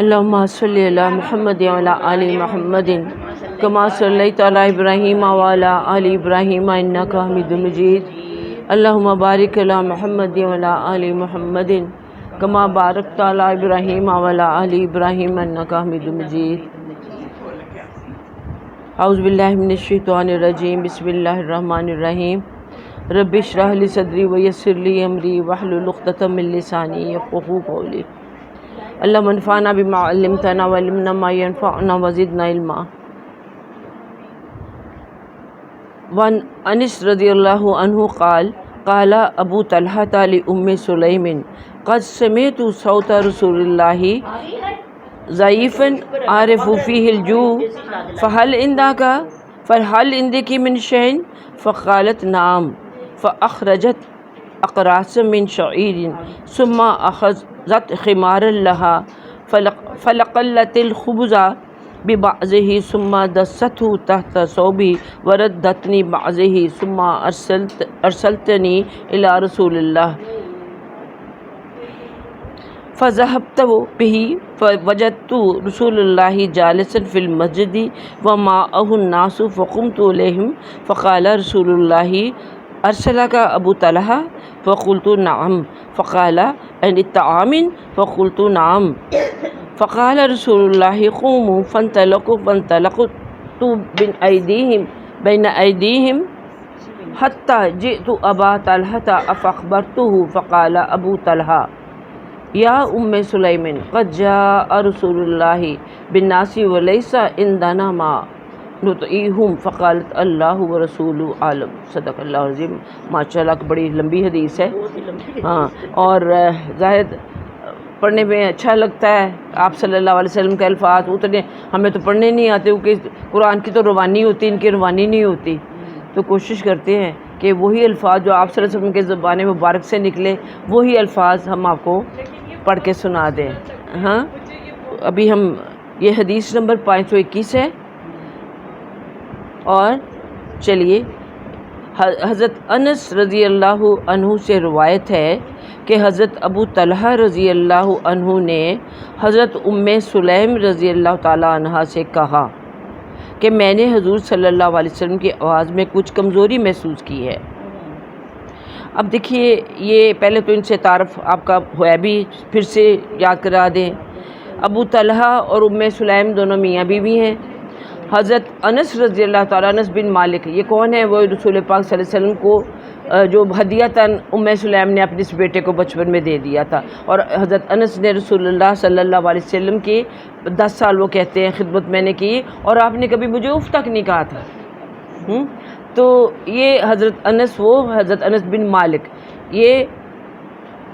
اللهم صل على محمد وعلى آل محمد كما صليت على إبراهيم وعلى آل إبراهيم إنك حميد مجيد. اللهم بارك على محمد وعلى آل محمد كما باركت على إبراهيم وعلى آل إبراهيم إنك حميد مجيد. اعوذ باللہ من الشیطان الرجیم. بسم اللہ الرحمن الرحیم. رب اشرح لی صدری ویسر لی امری واحلل عقدۃ من لسانی یفقہوا قولی. اللہم انفعنا بما علمتنا وعلمنا ما ينفعنا وزدنا علما. وعن انس رضی اللہ عنہ قال قال ابو طلحہ لأم سلیم قد سمعت صوت رسول اللہ ضعیفا عارف فیہ الجوع فهل عندك من شيء؟ فقالت نعم. فأخرجت أقراصا من شعير ثم أخذت خمارا لها فلقلت الخبز ببعضه ثم دسته تحت ثوبي وردتني بعضه ثم أرسلتني إلى رسول الله فذهبت به فوجدت رسول الله جالسا في المسجد ومعه الناس فقمت إليهم فقال رسول الله أرسلك أبو طلحة؟ فقلت نعم. فقال عن الطعام؟ فقلت نعم. فقال رسول الله قوموا فانطلقت بين أيديهم حتى جئت أبا طلحة فأخبرته فقال أبو طلحة یا ام سلیم قد جاء رسول اللہ بالناس وليس عندنا ما نطعیہم فقالت اللہ ورسولہ عالم. صدق اللہ العظیم. ماشاء اللہ بڑی لمبی حدیث ہے. ہاں، اور ظاہر پڑھنے میں اچھا لگتا ہے. آپ صلی اللہ علیہ وسلم کے الفاظ اتنے ہمیں تو پڑھنے نہیں آتے کیونکہ قرآن کی تو روانی ہوتی، ان کی روانی نہیں ہوتی. تو کوشش کرتے ہیں کہ وہی الفاظ جو آپ صلی اللہ علیہ وسلم کے زبان مبارک سے نکلے وہی الفاظ ہم آپ کو پڑھ کے سنا دیں. ہاں، ابھی ہم یہ حدیث نمبر 521 ہے. اور چلیے، حضرت انس رضی اللہ عنہ سے روایت ہے کہ حضرت ابو طلحہ رضی اللہ عنہ نے حضرت ام سلیم رضی اللہ تعالی عنہا سے کہا کہ میں نے حضور صلی اللہ علیہ وسلم کی آواز میں کچھ کمزوری محسوس کی ہے. اب دیکھیے، یہ پہلے تو ان سے تعارف آپ کا ہوا بھی، پھر سے یاد کرا دیں. ابو طلحہ اور ام سلیم دونوں میاں بیوی ہیں. حضرت انس رضی اللہ تعالیٰ، انس بن مالک، یہ کون ہے؟ وہ رسول پاک صلی اللہ علیہ وسلم کو جو ہدیۃً ام سلیم نے اپنے اس بیٹے کو بچپن میں دے دیا تھا. اور حضرت انس نے رسول اللہ صلی اللہ علیہ وسلم کی 10 سال وہ کہتے ہیں خدمت میں نے کی، اور آپ نے کبھی مجھے اف تک نہیں کہا تھا. تو یہ حضرت انس بن مالک، یہ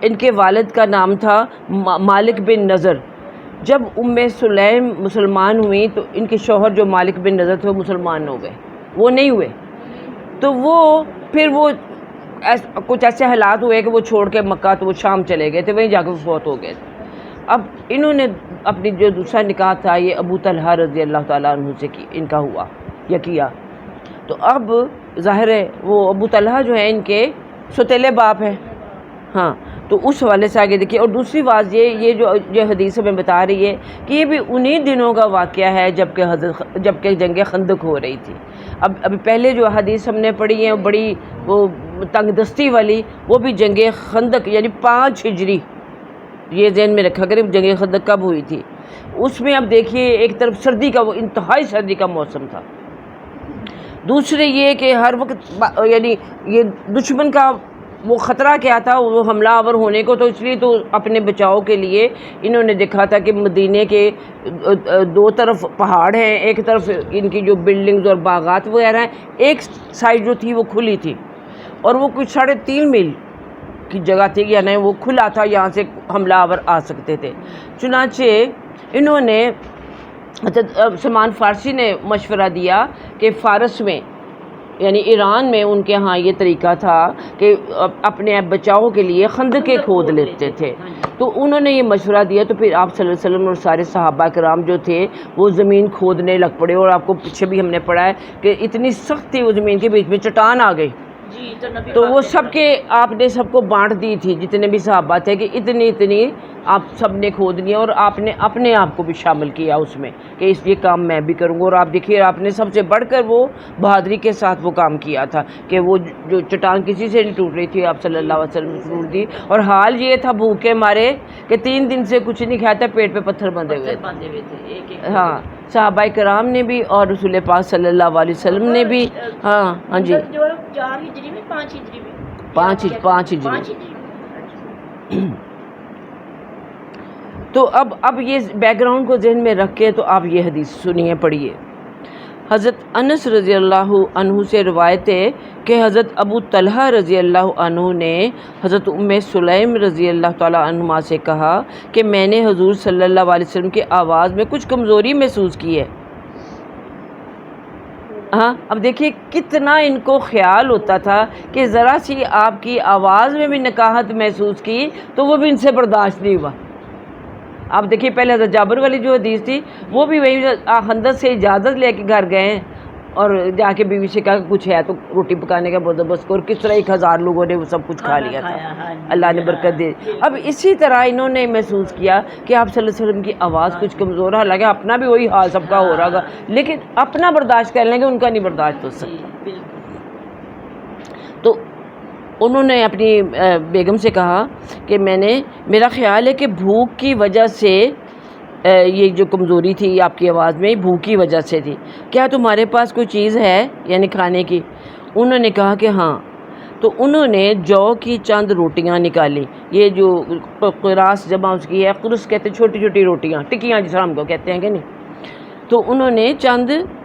ان کے والد کا نام تھا مالک بن نضر. جب ام سلیم مسلمان ہوئیں تو ان کے شوہر جو مالک بن نضر تھے وہ مسلمان ہو گئے، وہ نہیں ہوئے. تو پھر کچھ ایسے حالات ہوئے کہ وہ چھوڑ کے مکہ تو وہ شام چلے گئے تھے، وہیں جا کے فوت ہو گئے تھے. اب انہوں نے اپنی جو دوسرا نکاح تھا یہ ابو طلحہ رضی اللہ تعالیٰ عنہ سے ان کا ہوا یا کیا. تو اب ظاہر ہے وہ ابو طلحہ جو ہے ان کے سوتیلے باپ ہیں. ہاں، تو اس حوالے سے آگے دیکھیے. اور دوسری بات یہ جو حدیث ہمیں بتا رہی ہے کہ یہ بھی انہی دنوں کا واقعہ ہے جبکہ جنگ خندق ہو رہی تھی. ابھی پہلے جو حدیث ہم نے پڑھی ہے بڑی وہ تنگ دستی والی، وہ بھی جنگ خندق یعنی 5 ہجری. یہ ذہن میں رکھا کریں جنگ خندق کب ہوئی تھی. اس میں اب دیکھیے ایک طرف سردی کا، وہ انتہائی سردی کا موسم تھا. دوسرے یہ کہ ہر وقت یعنی یہ دشمن کا وہ خطرہ کیا تھا، وہ حملہ آور ہونے کو. تو اس لیے تو اپنے بچاؤ کے لیے انہوں نے دیکھا تھا کہ مدینے کے 2 طرف پہاڑ ہیں، ایک طرف ان کی جو بلڈنگز اور باغات وغیرہ ہیں، ایک سائڈ جو تھی وہ کھلی تھی، اور وہ کچھ 3.5 میل کی جگہ تھی، یعنی وہ کھلا تھا، یہاں سے حملہ آور آ سکتے تھے. چنانچہ انہوں نے سلمان فارسی نے مشورہ دیا کہ فارس میں یعنی ایران میں ان کے ہاں یہ طریقہ تھا کہ اپنے بچاؤ کے لیے خندقیں کھود لیتے تھے. تو انہوں نے یہ مشورہ دیا، تو پھر آپ صلی اللہ علیہ وسلم اور سارے صحابہ کرام جو تھے وہ زمین کھودنے لگ پڑے. اور آپ کو پیچھے بھی ہم نے پڑھا ہے کہ اتنی سخت تھی وہ زمین کے بیچ میں چٹان آ گئی. تو وہ سب کے آپ نے سب کو بانٹ دی تھی جتنے بھی صحابہ تھے کہ اتنی آپ سب نے کھود لیا اور آپ نے اپنے آپ کو بھی شامل کیا اس میں کہ اس یہ کام میں بھی کروں گا. اور آپ دیکھیے آپ نے سب سے بڑھ کر وہ بہادری کے ساتھ وہ کام کیا تھا کہ وہ جو چٹان کسی سے نہیں ٹوٹ رہی تھی آپ صلی اللہ علیہ وسلم سے ٹوٹ دی. اور حال یہ تھا بھوکے مارے کہ 3 دن سے کچھ نہیں کھایا تھا, پیٹ پہ پتھر بندھے ہوئے تھے. ہاں صحابہ کرام نے بھی اور رسول پاک صلی اللہ علیہ وسلم نے بھی. ہاں جی 4 ہجری میں 5 ہجری میں 5 ہجری. تو اب یہ بیک گراؤنڈ کو ذہن میں رکھ کے تو آپ یہ حدیث سنیے پڑھیے. حضرت انس رضی اللہ عنہ سے روایت ہے کہ حضرت ابو طلحہ رضی اللہ عنہ نے حضرت ام سلیم رضی اللہ تعالیٰ عنہما سے کہا کہ میں نے حضور صلی اللہ علیہ وسلم کی آواز میں کچھ کمزوری محسوس کی ہے. ہاں اب دیکھیے کتنا ان کو خیال ہوتا تھا کہ ذرا سی آپ کی آواز میں بھی نکاہت محسوس کی تو وہ بھی ان سے برداشت نہیں ہوا. آپ دیکھیے پہلے حضرت جابر والی جو حدیث تھی وہ بھی وہی حضرت سے اجازت لے کے گھر گئے اور جا کے بیوی سے کہا کہ کچھ ہے تو روٹی پکانے کا بندوبست کو, اور کس طرح 1000 لوگوں نے وہ سب کچھ کھا لیا تھا, اللہ نے برکت دے. اب اسی طرح انہوں نے محسوس کیا کہ آپ صلی اللہ علیہ وسلم کی آواز کچھ کمزور ہے, حالانکہ اپنا بھی وہی حال سب کا ہو رہا گا, لیکن اپنا برداشت کر لیں گے, ان کا نہیں برداشت ہو سکتا. تو انہوں نے اپنی بیگم سے کہا کہ میرا خیال ہے کہ بھوک کی وجہ سے یہ جو کمزوری تھی آپ کی آواز میں بھوک کی وجہ سے تھی, کیا تمہارے پاس کوئی چیز ہے یعنی کھانے کی؟ انہوں نے کہا کہ ہاں. تو انہوں نے جو کی چند روٹیاں نکالی, یہ جو قراس جمع اس کی ہے, قرص کہتے ہیں چھوٹی چھوٹی روٹیاں, ٹکیاں جس طرح ہم کو کہتے ہیں کہ نہیں. تو انہوں نے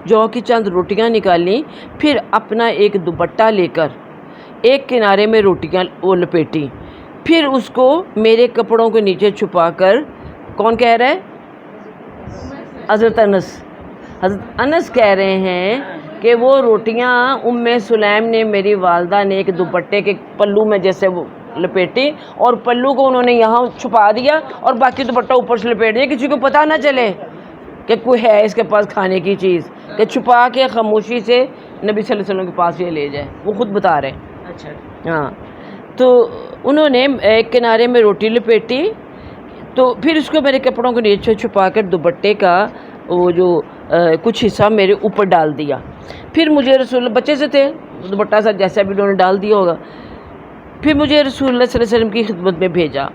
جو کی چند روٹیاں نکالیں, پھر اپنا ایک دوپٹہ لے کر ایک کنارے میں روٹیاں وہ لپیٹی, پھر اس کو میرے کپڑوں کے نیچے چھپا کر. کون کہہ رہا ہے؟ حضرت انس کہہ رہے ہیں کہ وہ روٹیاں ام سلیم نے, میری والدہ نے ایک دوپٹے کے پلو میں جیسے وہ لپیٹی, اور پلو کو انہوں نے یہاں چھپا دیا اور باقی دوپٹہ اوپر سے لپیٹ دیا, کسی کو پتہ نہ چلے کہ کوئی ہے اس کے پاس کھانے کی چیز, کہ چھپا کے خاموشی سے نبی صلی اللہ علیہ وسلم کے پاس یہ لے جائے. وہ خود بتا رہے ہیں. اچھا ہاں تو انہوں نے ایک کنارے میں روٹی لپیٹی, تو پھر اس کو میرے کپڑوں کو نیچے چھپا کر دوپٹے کا وہ جو کچھ حصہ میرے اوپر ڈال دیا. پھر مجھے رسول اللہ, بچے سے تھے دوپٹہ سا جیسا بھی انہوں نے ڈال دیا ہوگا, پھر مجھے رسول اللہ صلی اللہ علیہ وسلم کی خدمت میں بھیجا.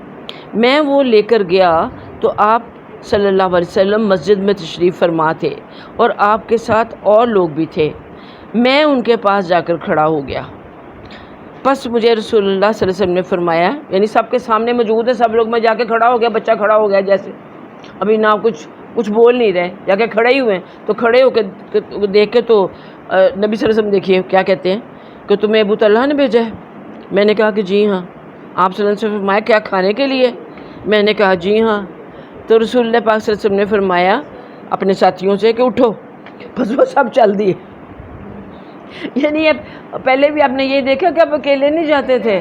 میں وہ لے کر گیا تو آپ صلی اللہ علیہ وسلم مسجد میں تشریف فرما تھے اور آپ کے ساتھ اور لوگ بھی تھے. میں ان کے پاس جا کر کھڑا ہو گیا. پس مجھے رسول اللہ صلی اللہ علیہ وسلم نے فرمایا, یعنی سب کے سامنے موجود ہے سب لوگ, میں جا کے کھڑا ہو گیا, بچہ کھڑا ہو گیا جیسے ابھی نہ کچھ بول نہیں رہے, جا کے کھڑے ہی ہوئے ہیں. تو کھڑے ہو کے دیکھ کے تو نبی صلی اللہ علیہ وسلم دیکھیے کیا کہتے ہیں کہ تمہیں ابو طلحہ نے بھیجا ہے؟ میں نے کہا کہ جی ہاں. آپ صلی اللہ علیہ وسلم نے فرمایا کیا کھانے کے لیے؟ میں نے کہا جی ہاں. تو رسول اللہ پاک صلی اللہ علیہ وسلم نے فرمایا اپنے ساتھیوں سے کہ اٹھو, بس وہ سب چل دیے. یعنی پہلے بھی آپ نے یہ دیکھا کہ آپ اکیلے نہیں جاتے تھے,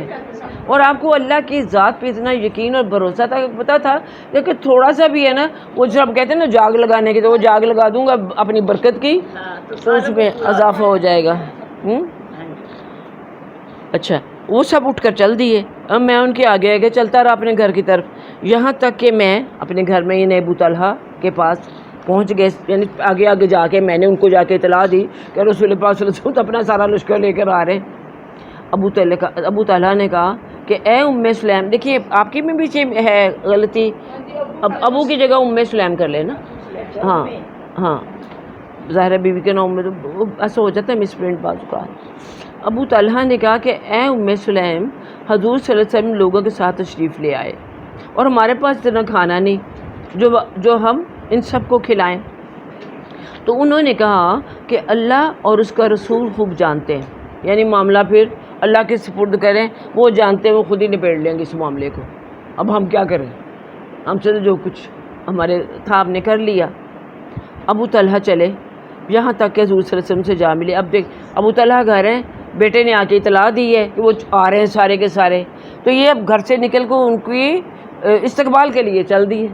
اور آپ کو اللہ کی ذات پہ اتنا یقین اور بھروسہ تھا, پتہ تھا کہ تھوڑا سا بھی ہے نا, وہ جو آپ کہتے ہیں نا جاگ لگانے کی, تو وہ جاگ لگا دوں گا اپنی برکت کی, تو اس میں اضافہ ہو جائے گا. اچھا وہ سب اٹھ کر چل دیے. اب میں ان کے آگے آگے چلتا رہا اپنے گھر کی طرف, یہاں تک کہ میں اپنے گھر میں انہیں ابو طلحہ کے پاس پہنچ گئے. یعنی آگے آگے جا کے میں نے ان کو جا کے اطلاع دی کہ رسول پاک صلی اللہ علیہ وسلم اپنا سارا لشکر لے کر آ رہے ہیں. ابو طلحہ نے کہا کہ اے ام سلیم, دیکھیے آپ کی میں بھی ہے غلطی, اب ابو کی جگہ ام سلیم کر لیں نا. ہاں ظاہرہ بیوی کے نام میں تو ایسا ہو جاتا ہے مس پرنٹ بازو کا. ابو طلحہ نے کہا کہ اے ام سلیم, حضور صلی اللہ علیہ وسلم لوگوں کے ساتھ تشریف لے آئے اور ہمارے پاس اتنا کھانا نہیں جو ہم ان سب کو کھلائیں. تو انہوں نے کہا کہ اللہ اور اس کا رسول خوب جانتے ہیں, یعنی معاملہ پھر اللہ کے سپرد کریں, وہ جانتے ہیں, وہ خود ہی نپیڑ لیں گے اس معاملے کو. اب ہم کیا کریں, ہم سے جو کچھ ہمارے تھا ہم نے کر لیا. ابو طلحہ چلے یہاں تک کہ حضور صلی اللہ علیہ وسلم سے جا ملے. اب دیکھ ابو طلحہ گھر ہیں, بیٹے نے آ کے اطلاع دی ہے کہ وہ آ رہے ہیں سارے کے سارے, تو یہ اب گھر سے نکل کو ان کی استقبال کے لیے چل دیے.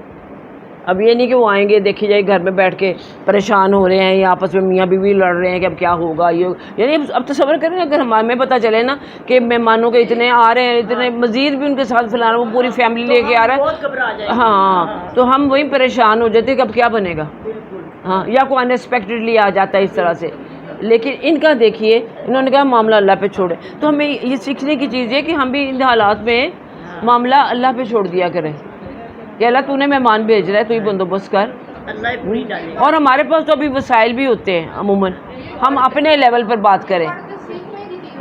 اب یہ نہیں کہ وہ آئیں گے دیکھی جائے گھر میں بیٹھ کے پریشان ہو رہے ہیں یا آپس میں میاں بیوی لڑ رہے ہیں کہ اب کیا ہوگا یہ، یعنی اب تصور کریں اگر ہمیں پتہ چلے نا کہ مہمانوں کے اتنے آ رہے ہیں، اتنے مزید بھی ان کے ساتھ فلانا وہ پوری فیملی لے کے آ رہا ہے، بہت گھبرا جائے گی۔ ہاں تو ہم وہی پریشان ہو جاتے کہ اب کیا بنے گا، ہاں یا کوئی انیکسپیکٹڈلی آ جاتا ہے اس طرح سے۔ لیکن ان کا دیکھیے انہوں نے کہا معاملہ اللہ پہ چھوڑے، تو ہمیں یہ سیکھنے کی چیز ہے کہ ہم بھی ان حالات میں معاملہ اللہ پہ چھوڑ دیا کریں کہ اللہ تو نے مہمان بھیج رہا ہے، تو ہی بندوبست کر۔ اللہ ہی پوری ڈالے گا۔ اور ہمارے پاس تو ابھی وسائل بھی ہوتے ہیں عموماً، ہم اپنے لیول پر بات کریں،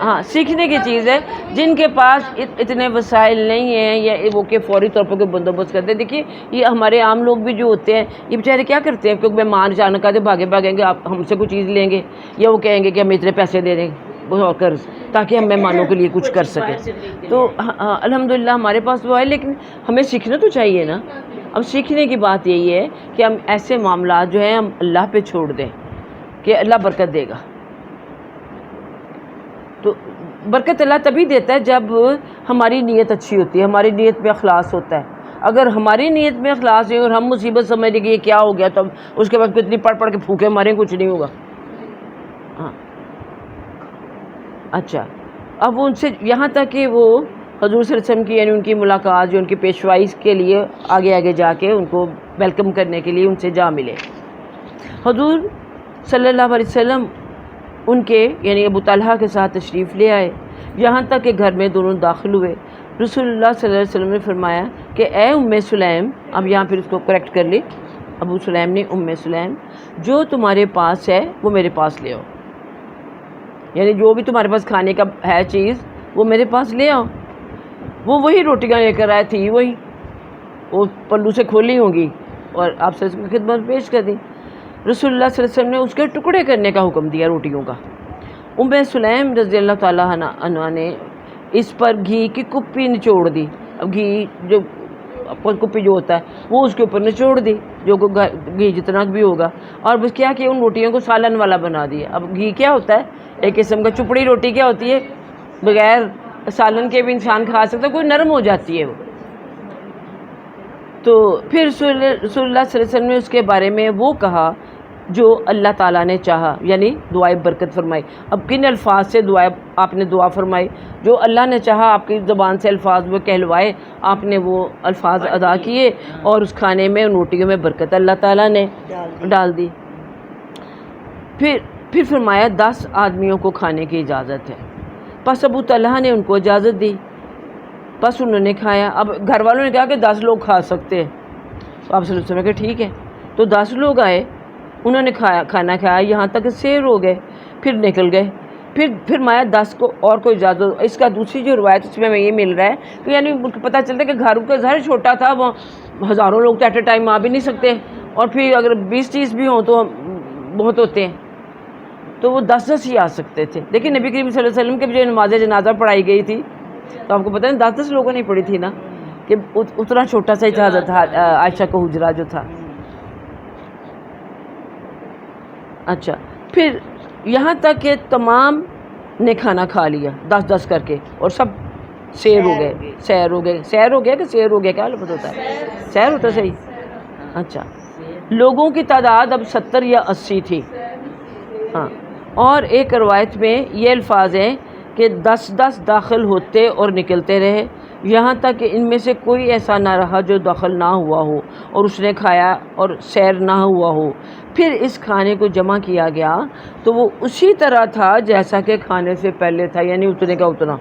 ہاں سیکھنے کی چیز ہے۔ جن کے پاس اتنے وسائل نہیں ہیں یا وہ کہ فوری طور پر کوئی بندوبست کرتے ہیں، دیکھیے یہ ہمارے عام لوگ بھی جو ہوتے ہیں یہ بیچارے کیا کرتے ہیں، کیونکہ مہمان اچانک آتے بھاگیں گے، آپ ہم سے کوئی چیز لیں گے یا وہ کہیں گے کہ ہمیں اتنے پیسے دے دیں قرض تاکہ ہم مہمانوں کے لیے کچھ کر سکیں۔ تو الحمدللہ ہمارے پاس وہ ہے، لیکن ہمیں سیکھنا تو چاہیے نا۔ اب سیکھنے کی بات یہی ہے کہ ہم ایسے معاملات جو ہیں ہم اللہ پہ چھوڑ دیں کہ اللہ برکت دے گا۔ تو برکت اللہ تبھی دیتا ہے جب ہماری نیت اچھی ہوتی ہے، ہماری نیت میں اخلاص ہوتا ہے۔ اگر ہماری نیت میں اخلاص ہے اور ہم مصیبت سمجھ لیں کہ یہ کیا ہو گیا، تو اس کے بعد کتنی پڑھ کے پھوکے ماریں کچھ نہیں ہوگا۔ ہاں اچھا، اب ان سے یہاں تک کہ وہ حضور صلی اللہ علیہ وسلم کی یعنی ان کی ملاقات جو ان کی پیشوائی کے لیے آگے جا کے ان کو ویلکم کرنے کے لیے ان سے جا ملے۔ حضور صلی اللہ علیہ وسلم ان کے یعنی ابو طلحہ کے ساتھ تشریف لے آئے، یہاں تک کہ گھر میں دونوں داخل ہوئے۔ رسول اللہ صلی اللہ علیہ وسلم نے فرمایا کہ اے ام سلیم، اب یہاں پھر اس کو کریکٹ کر لی ابو سلیم نے، ام سلیم جو تمہارے پاس ہے وہ میرے پاس لے آؤ، یعنی جو بھی تمہارے پاس کھانے کا ہے چیز وہ میرے پاس لے آؤ۔ وہ وہی روٹیاں لے کر آئے تھی، وہی وہ پلو سے کھولی ہوں گی اور آپ سے اس کی خدمت پیش کر دی۔ رسول اللہ صلی اللہ علیہ وسلم نے اس کے ٹکڑے کرنے کا حکم دیا روٹیوں کا۔ ام سلیم رضی اللہ تعالیٰ عنہ نے اس پر گھی کی کپی نچوڑ دی، اب گھی جو کپی جو ہوتا ہے وہ اس کے اوپر نچوڑ دی، جو گھی جتنا بھی ہوگا، اور بس کیا کہ ان روٹیوں کو سالن والا بنا دیا۔ اب گھی کیا ہوتا ہے، ایک قسم کا چپڑی روٹی کیا ہوتی ہے، بغیر سالن کے بھی انسان کھا سکتا ہے، کوئی نرم ہو جاتی ہے وہ۔ تو پھر رسول اللہ صلی اللہ علیہ وسلم نے اس کے بارے میں وہ کہا جو اللہ تعالیٰ نے چاہا، یعنی دعائے برکت فرمائی۔ اب کن الفاظ سے آپ نے دعا فرمائی، جو اللہ نے چاہا آپ کی زبان سے الفاظ وہ کہلوائے، آپ نے وہ الفاظ ادا کیے اور اس کھانے میں ان روٹیوں میں برکت اللہ تعالیٰ نے ڈال دی۔ پھر فرمایا 10 آدمیوں کو کھانے کی اجازت ہے۔ پس ابو طلحہ نے ان کو اجازت دی، پس انہوں نے کھایا۔ اب گھر والوں نے کہا کہ 10 لوگ کھا سکتے ہیں، تو آپ صلی اللہ علیہ وسلم نے کہا ٹھیک ہے۔ تو 10 لوگ آئے، انہوں نے کھانا کھایا یہاں تک سیر ہو گئے، پھر نکل گئے۔ پھر مایا 10 کو اور کوئی اجازت۔ اس کا دوسری جو روایت اس میں یہ مل رہا ہے کہ یعنی پتہ چلتا ہے کہ گھر کا گھر چھوٹا تھا، وہ ہزاروں لوگ تو ایٹ اے ٹائم آ بھی نہیں سکتے، اور پھر اگر 20-30 بھی ہوں تو بہت ہوتے ہیں، تو وہ 10 ہی آ سکتے تھے۔ لیکن نبی کریم صلی اللہ علیہ وسلم کے جو نماز جنازہ پڑھائی گئی تھی تو آپ کو پتہ ہے 10 لوگوں نے پڑھی تھی نا، کہ اتنا چھوٹا سا اجازت تھا عائشہ کا حجرہ جو تھا۔ اچھا، پھر یہاں تک کہ تمام نے کھانا کھا لیا 10 کر کے، اور سب سیر ہو گئے کہ سیر ہو گیا، کیا لفظ ہوتا ہے، سیر ہوتا صحیح۔ اچھا، لوگوں کی تعداد اب 70 یا 80 تھی، ہاں، اور ایک روایت میں یہ الفاظ ہیں کہ 10 داخل ہوتے اور نکلتے رہے، یہاں تک کہ ان میں سے کوئی ایسا نہ رہا جو داخل نہ ہوا ہو اور اس نے کھایا اور سیر نہ ہوا ہو۔ پھر اس کھانے کو جمع کیا گیا تو وہ اسی طرح تھا جیسا کہ کھانے سے پہلے تھا، یعنی اتنے کا اتنا۔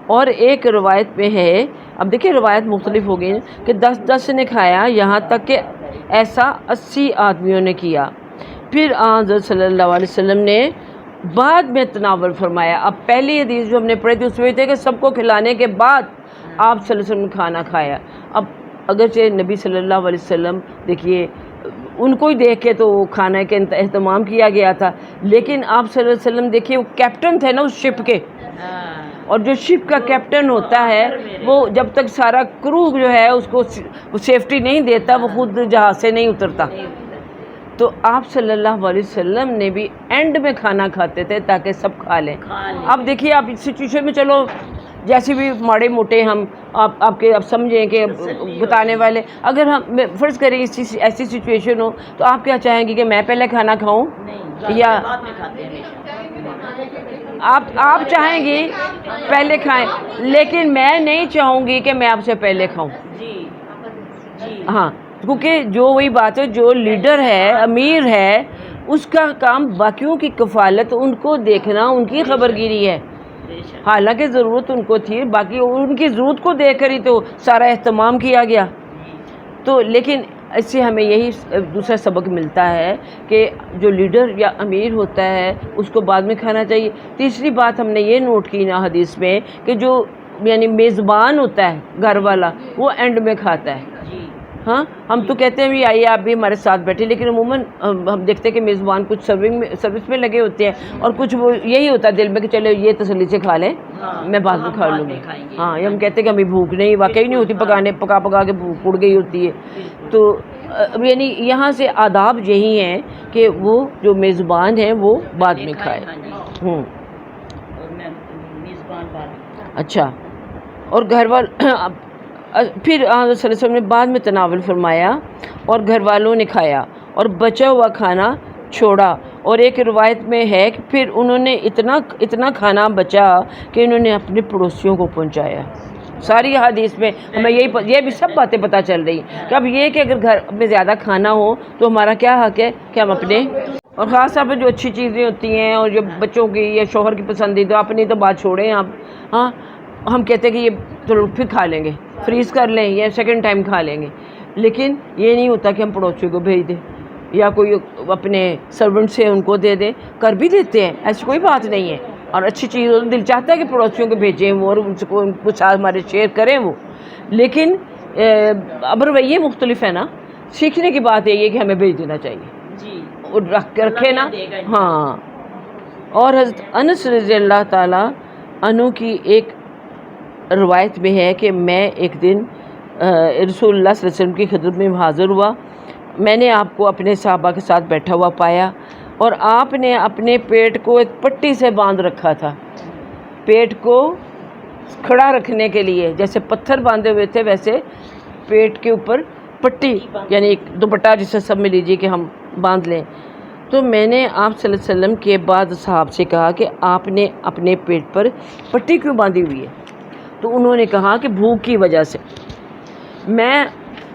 اور ایک روایت میں ہے، اب دیکھیں روایت مختلف ہو گئی کہ 10 نے کھایا، یہاں تک کہ ایسا 80 آدمیوں نے کیا۔ پھر حضرت صلی اللہ علیہ وسلم نے بعد میں تناول فرمایا۔ اب پہلی حدیث جو ہم نے پڑھی تھی اس میں تھے کہ سب کو کھلانے کے بعد آپ صلی اللہ علیہ وسلم نے کھانا کھایا۔ اب اگرچہ نبی صلی اللہ علیہ وسلم دیکھیے ان کو ہی دیکھ کے تو کھانے کے اہتمام کیا گیا تھا، لیکن آپ صلی اللہ علیہ وسلم دیکھیے وہ کیپٹن تھے نا اس شپ کے، اور جو شپ کا کیپٹن ہوتا ہے وہ جب تک سارا کرو جو ہے اس کو سیفٹی نہیں دیتا وہ خود جہاز سے نہیں اترتا۔ تو آپ صلی اللہ علیہ وسلم نے بھی اینڈ میں کھانا کھاتے تھے تاکہ سب کھا لیں۔ اب دیکھیے آپ اس سچویشن میں چلو جیسے بھی ماڑے موٹے ہم آپ کے اب سمجھیں کہ بتانے والے، اگر ہم فرض کریں ایسی سچویشن ہو تو آپ کیا چاہیں گی کہ میں پہلے کھانا کھاؤں یا بعد میں کھاتے ہیں آپ چاہیں گی پہلے کھائیں، لیکن میں نہیں چاہوں گی کہ میں آپ سے پہلے کھاؤں. جی جی ہاں، کیونکہ جو وہی بات ہے، جو لیڈر ہے، امیر ہے، اس کا کام باقیوں کی کفالت، ان کو دیکھنا، ان کی خبر گیری ہے. بے شک. حالانکہ ضرورت ان کو تھی، باقی ان کی ضرورت کو دیکھ کر ہی تو سارا اہتمام کیا گیا. تو لیکن اس سے ہمیں یہی دوسرا سبق ملتا ہے کہ جو لیڈر یا امیر ہوتا ہے اس کو بعد میں کھانا چاہیے. تیسری بات ہم نے یہ نوٹ کی نا حدیث میں کہ جو یعنی میزبان ہوتا ہے گھر والا، وہ اینڈ میں کھاتا ہے. جی ہاں، ہم تو کہتے ہیں بھی آئیے آپ بھی ہمارے ساتھ بیٹھے، لیکن عموماً ہم دیکھتے ہیں کہ میزبان کچھ سروس میں لگے ہوتے ہیں، اور کچھ وہ یہی ہوتا ہے دل میں کہ چلو یہ تسلی سے کھا لیں، میں بعد میں کھا لوں گی. ہاں، یہ ہم کہتے ہیں کہ ہمیں بھوک نہیں، واقعی نہیں ہوتی، پکا کے بھوک اڑ گئی ہوتی ہے. تو یعنی یہاں سے آداب یہی ہیں کہ وہ جو میزبان ہیں وہ بعد میں کھائے. اور میں میزبان بعد. اچھا، اور گھر پھر صلی اللہ علیہ وسلم نے بعد میں تناول فرمایا اور گھر والوں نے کھایا اور بچا ہوا کھانا چھوڑا. اور ایک روایت میں ہے کہ پھر انہوں نے اتنا کھانا بچا کہ انہوں نے اپنے پڑوسیوں کو پہنچایا. ساری حدیث میں ہمیں یہ بھی سب باتیں پتہ چل رہی ہیں کہ اب یہ کہ اگر گھر میں زیادہ کھانا ہو تو ہمارا کیا حق ہے کہ ہم اپنے، اور خاص طور پہ جو اچھی چیزیں ہوتی ہیں اور جو بچوں کی یا شوہر کی پسندیدہ، اپنی تو بات چھوڑیں آپ. ہاں، ہم کہتے ہیں کہ یہ چلو پھر کھا لیں گے، فریز کر لیں یا سیکنڈ ٹائم کھا لیں گے، لیکن یہ نہیں ہوتا کہ ہم پڑوسیوں کو بھیج دیں یا کوئی اپنے سرونٹ سے ان کو دے دیں. کر بھی دیتے ہیں، ایسی کوئی بات نہیں ہے، اور اچھی چیز دل چاہتا ہے کہ پڑوسیوں کو بھیجیں وہ اور ان سے کچھ ہمارے شیئر کریں وہ، لیکن اب رویے مختلف ہے نا. سیکھنے کی بات یہ ہے کہ ہمیں بھیج دینا چاہیے جی اور رکھے نا. ہاں، اور حضرت انس رضی اللہ تعالیٰ عنہ کی ایک روایت میں ہے کہ میں ایک دن رسول اللہ صلی اللہ علیہ وسلم کی خدمت میں حاضر ہوا. میں نے آپ کو اپنے صحابہ کے ساتھ بیٹھا ہوا پایا اور آپ نے اپنے پیٹ کو ایک پٹی سے باندھ رکھا تھا. پیٹ کو کھڑا رکھنے کے لیے جیسے پتھر باندھے ہوئے تھے، ویسے پیٹ کے اوپر پٹی، یعنی ایک دوپٹہ جسے سب میں لیجیے کہ ہم باندھ لیں. تو میں نے آپ صلی اللہ علیہ وسلم کے بعد صحاب سے کہا کہ آپ نے اپنے پیٹ پر پٹی کیوں باندھی ہوئی ہے؟ تو انہوں نے کہا کہ بھوک کی وجہ سے. میں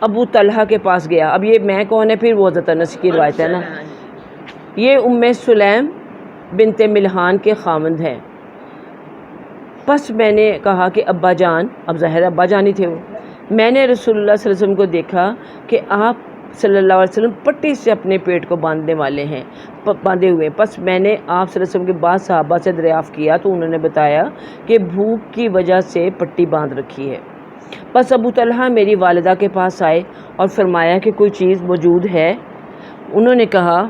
ابو طلحہ کے پاس گیا. اب یہ میں کون ہے؟ پھر وہ حضرت انس کی روایت ہے نا. یہ ام سلیم بنت ملحان کے خاوند ہیں. پس میں نے کہا کہ ابا جان، اب ظاہر ابا جان ہی تھے وہ، میں نے رسول اللہ صلی اللہ علیہ وسلم کو دیکھا کہ آپ صلی اللہ علیہ وسلم پٹی سے اپنے پیٹ کو باندھنے والے ہیں، باندھے ہوئے. پس میں نے آپ صلی اللہ علیہ وسلم کے بعد صحابہ سے دریافت کیا تو انہوں نے بتایا کہ بھوک کی وجہ سے پٹی باندھ رکھی ہے. پس ابو طلحہ میری والدہ کے پاس آئے اور فرمایا کہ کوئی چیز موجود ہے؟ انہوں نے کہا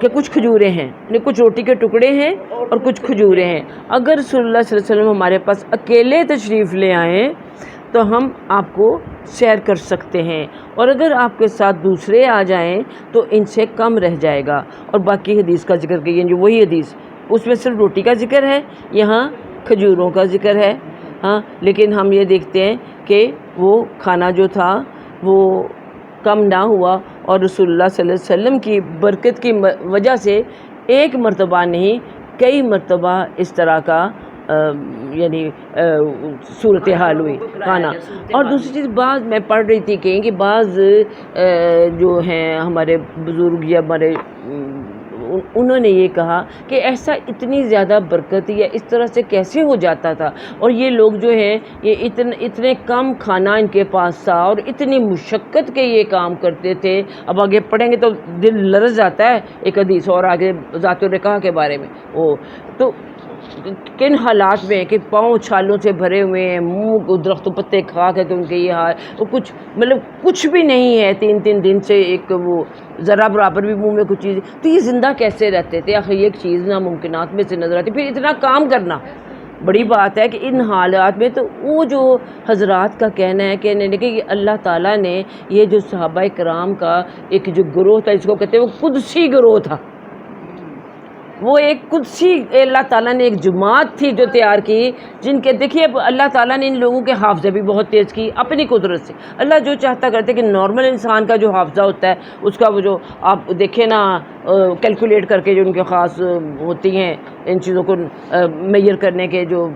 کہ کچھ کھجوریں ہیں، کچھ روٹی کے ٹکڑے ہیں اور کچھ کھجوریں ہیں. اگر رسول اللہ صلی اللہ علیہ وسلم ہمارے پاس اکیلے تشریف لے آئیں تو ہم آپ کو سیر کر سکتے ہیں، اور اگر آپ کے ساتھ دوسرے آ جائیں تو ان سے کم رہ جائے گا. اور باقی حدیث کا ذکر کیے جو وہی حدیث، اس میں صرف روٹی کا ذکر ہے، یہاں کھجوروں کا ذکر ہے. ہاں، لیکن ہم یہ دیکھتے ہیں کہ وہ کھانا جو تھا وہ کم نہ ہوا، اور رسول اللہ صلی اللہ علیہ وسلم کی برکت کی وجہ سے ایک مرتبہ نہیں کئی مرتبہ اس طرح کا یعنی صورتحال ہوئی کھانا. اور دوسری چیز، بعض میں پڑھ رہی تھی کہ بعض جو ہیں ہمارے بزرگ یا ہمارے انہوں نے یہ کہا کہ ایسا اتنی زیادہ برکت یا اس طرح سے کیسے ہو جاتا تھا، اور یہ لوگ جو ہیں یہ اتنے کم کھانا ان کے پاس تھا اور اتنی مشقت کے یہ کام کرتے تھے. اب آگے پڑھیں گے تو دل لرز جاتا ہے ایک حدیث اور آگے ذات الرقاع کے بارے میں. وہ تو کن حالات میں کہ پاؤں چھالوں سے بھرے ہوئے ہیں، منہ درخت پتے کھا کے ان کے یہ حال، وہ کچھ مطلب کچھ بھی نہیں ہے، 3 دن سے ایک وہ ذرا برابر بھی منہ میں کچھ چیز. تو یہ زندہ کیسے رہتے تھے؟ آخر یہ ایک چیز ناممکنات میں سے نظر آتی. پھر اتنا کام کرنا بڑی بات ہے کہ ان حالات میں. تو وہ جو حضرات کا کہنا ہے کہ یہ اللہ تعالیٰ نے یہ جو صحابہ کرام کا ایک جو گروہ تھا، اس کو کہتے ہیں وہ قدسی گروہ تھا. وہ ایک قدسی اللہ تعالیٰ نے ایک جماعت تھی جو تیار کی، جن کے دیکھیے اللہ تعالیٰ نے ان لوگوں کے حافظے بھی بہت تیز کی اپنی قدرت سے۔ اللہ جو چاہتا کرتے کہ نارمل انسان کا جو حافظہ ہوتا ہے اس کا وہ جو آپ دیکھیں نا کیلکولیٹ کر کے جو ان کے خاص ہوتی ہیں ان چیزوں کو میئر کرنے کے جو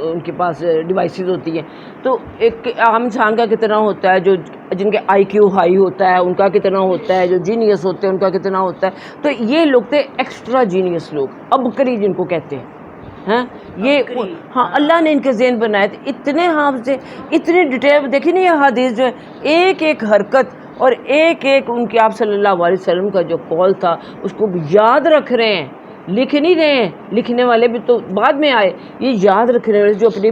ان کے پاس ڈیوائسز ہوتی ہیں، تو ایک عام انسان کا کتنا ہوتا ہے، جو جن کے آئی کیو ہائی ہوتا ہے ان کا کتنا ہوتا ہے، جو جینیس ہوتے ہیں ان کا کتنا ہوتا ہے۔ تو یہ لوگ تھے ایکسٹرا جینیس لوگ، عبقری جن کو کہتے ہیں، ہاں یہ ہاں اللہ نے ان کے ذہن بنائے تھے، اتنے حافظے، اتنی ڈیٹیل۔ دیکھیں نا یہ حدیث جو ہے ایک ایک حرکت اور ایک ایک ان کے آپ صلی اللہ علیہ وسلم کا جو قول تھا اس کو یاد رکھ رہے ہیں، لکھ نہیں رہے ہیں، لکھنے والے بھی تو بعد میں آئے، یہ یاد رکھنے والے جو اپنی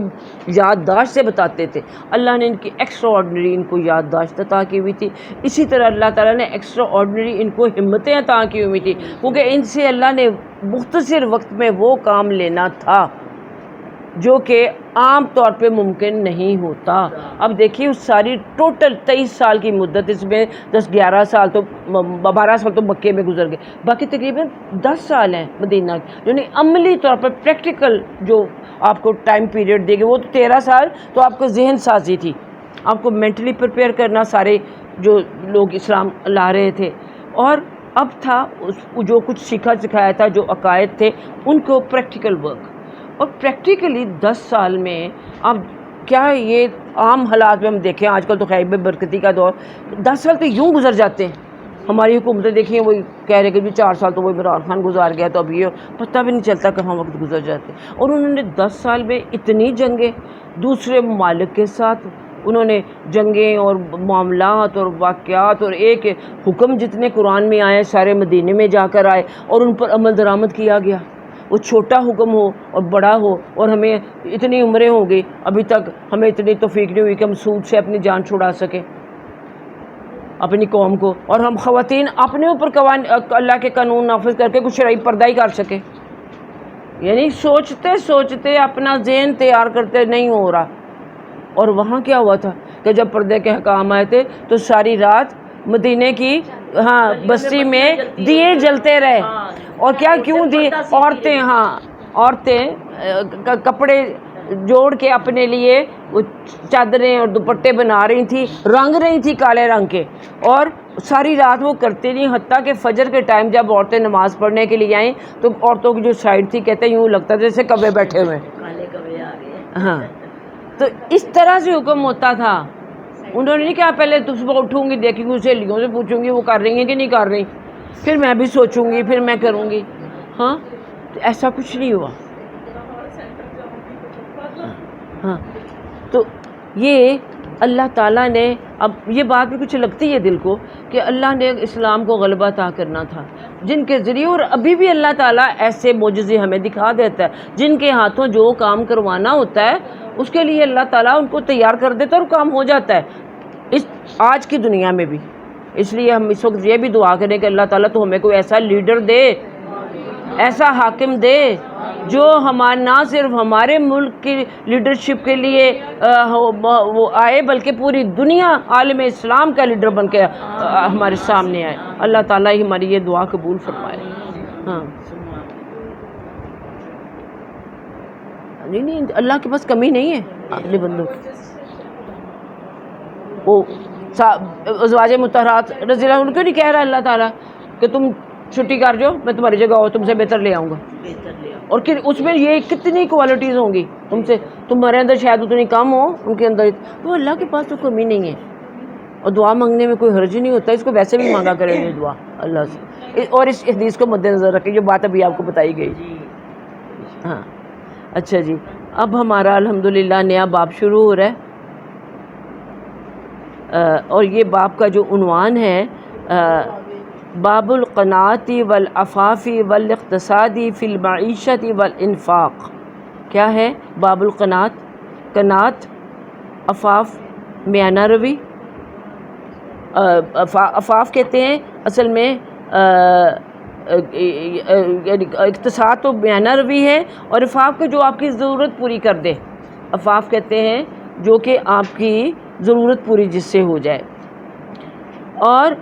یادداشت سے بتاتے تھے۔ اللہ نے ان کی ایکسٹرا آرڈنری ان کو یادداشت عطا کی ہوئی تھی، اسی طرح اللہ تعالیٰ نے ایکسٹرا آرڈنری ان کو ہمتیں عطا کی ہوئی تھی، کیونکہ ان سے اللہ نے مختصر وقت میں وہ کام لینا تھا جو کہ عام طور پہ ممکن نہیں ہوتا۔ اب دیکھیے اس ساری ٹوٹل 23 سال کی مدت، اس میں 10-11 سال تو 12 سال تو مکے میں گزر گئے، باقی تقریباً 10 سال ہیں مدینہ کے، یعنی عملی طور پر پریکٹیکل جو آپ کو ٹائم پیریڈ دے گے، وہ تو 13 سال تو آپ کو ذہن سازی تھی، آپ کو مینٹلی پریپیئر کرنا، سارے جو لوگ اسلام لا رہے تھے، اور اب تھا جو کچھ سیکھا سکھایا تھا، جو عقائد تھے ان کو پریکٹیکل ورک، اور پریکٹیکلی 10 سال میں اب کیا یہ عام حالات میں ہم دیکھیں، آج کل تو خیب برکتی کا دور، 10 سال تو یوں گزر جاتے ہیں۔ ہماری حکومتیں دیکھیں وہی کہہ رہے کہ بھی 4 سال تو وہ عمران خان گزار گیا، تو اب یہ پتہ بھی نہیں چلتا کہاں وقت گزر جاتے، اور انہوں نے 10 سال میں اتنی جنگیں دوسرے ممالک کے ساتھ، انہوں نے جنگیں اور معاملات اور واقعات، اور ایک حکم جتنے قرآن میں آئے سارے مدینے میں جا کر آئے اور ان پر عمل درآمد کیا گیا، وہ چھوٹا حکم ہو اور بڑا ہو، اور ہمیں اتنی عمریں ہو گئی ابھی تک ہمیں اتنی توفیق نہیں ہوئی کہ ہم سود سے اپنی جان چھڑا سکیں اپنی قوم کو، اور ہم خواتین اپنے اوپر اللہ کے قانون نافذ کر کے کچھ شرعی پردہ ہی کر سکیں۔ یعنی سوچتے سوچتے اپنا ذہن تیار کرتے نہیں ہو رہا۔ اور وہاں کیا ہوا تھا کہ جب پردے کے حکام آئے تھے تو ساری رات مدینے کی بستی میں دیے جلتے رہے، اور کیوں دیے؟ عورتیں کپڑے جوڑ کے اپنے لیے وہ چادریں اور دوپٹے بنا رہی تھیں، رنگ رہی تھی کالے رنگ کے، اور ساری رات وہ کرتے نہیں، حتیٰ کہ فجر کے ٹائم جب عورتیں نماز پڑھنے کے لیے آئیں تو عورتوں کی جو سائڈ تھی کہتے ہیں یوں لگتا تھا جیسے کبے بیٹھے ہوئے ہیں۔ ہاں تو اس طرح سے حکم ہوتا تھا۔ انہوں نے نہیں کہا پہلے تو صبح اٹھوں گی دیکھیں گی سہیلیوں سے پوچھوں گی وہ کر رہی ہیں کہ نہیں کر رہی، پھر میں بھی سوچوں گی، پھر میں کروں گی۔ ہاں تو ایسا کچھ نہیں ہوا۔ ہاں تو یہ اللہ تعالیٰ نے، اب یہ بات بھی کچھ لگتی ہے دل کو کہ اللہ نے اسلام کو غلبہ عطا کرنا تھا، جن کے ذریعے، اور ابھی بھی اللہ تعالیٰ ایسے معجزے ہمیں دکھا دیتا ہے، جن کے ہاتھوں جو کام کروانا ہوتا ہے اس کے لیے اللہ تعالیٰ ان کو تیار کر دیتا ہے اور کام ہو جاتا ہے اس آج کی دنیا میں بھی۔ اس لیے ہم اس وقت یہ بھی دعا کریں کہ اللہ تعالیٰ تو ہمیں کوئی ایسا لیڈر دے، ایسا حاکم دے جو نہ صرف ہمارے ملک کی لیڈرشپ کے لیے وہ آئے بلکہ پوری دنیا عالم اسلام کا لیڈر بن کے ہمارے سامنے آئے۔ اللہ تعالیٰ ہی ہماری یہ دعا قبول فرمائے۔ ہاں نہیں اللہ کے پاس کمی نہیں ہے اپنے بندوں کی۔ وہ ازواج مطہرات رضی اللہ عنہ کیوں نہیں کہہ رہا اللہ تعالیٰ کہ تم چھٹی کر جو، میں تمہاری جگہ اور تم سے بہتر لے آؤں گا، اور اس میں یہ کتنی کوالٹیز ہوں گی تم سے، تمہارے اندر شاید اتنی کم ہو، ان کے اندر تو اللہ کے پاس تو کمی نہیں ہے، اور دعا مانگنے میں کوئی حرج نہیں ہوتا، اس کو ویسے بھی مانگا کریں گے دعا اللہ سے، اور اس حدیث کو مد نظر رکھیں جو بات ابھی آپ کو بتائی گئی۔ ہاں اچھا جی، اب ہمارا الحمدللہ نیا باب شروع ہو رہا ہے، اور یہ باب کا جو عنوان ہے باب القناعت والعفاف والاقتصاد فی المعیشت والانفاق۔ کیا ہے باب القناعت؟ قناعت، عفاف، میانہ روی۔ عفاف کہتے ہیں اصل میں اقتصاد تو میانہ روی ہے، اور عفاف کو جو آپ کی ضرورت پوری کر دے، عفاف کہتے ہیں جو کہ آپ کی ضرورت پوری جس سے ہو جائے، اور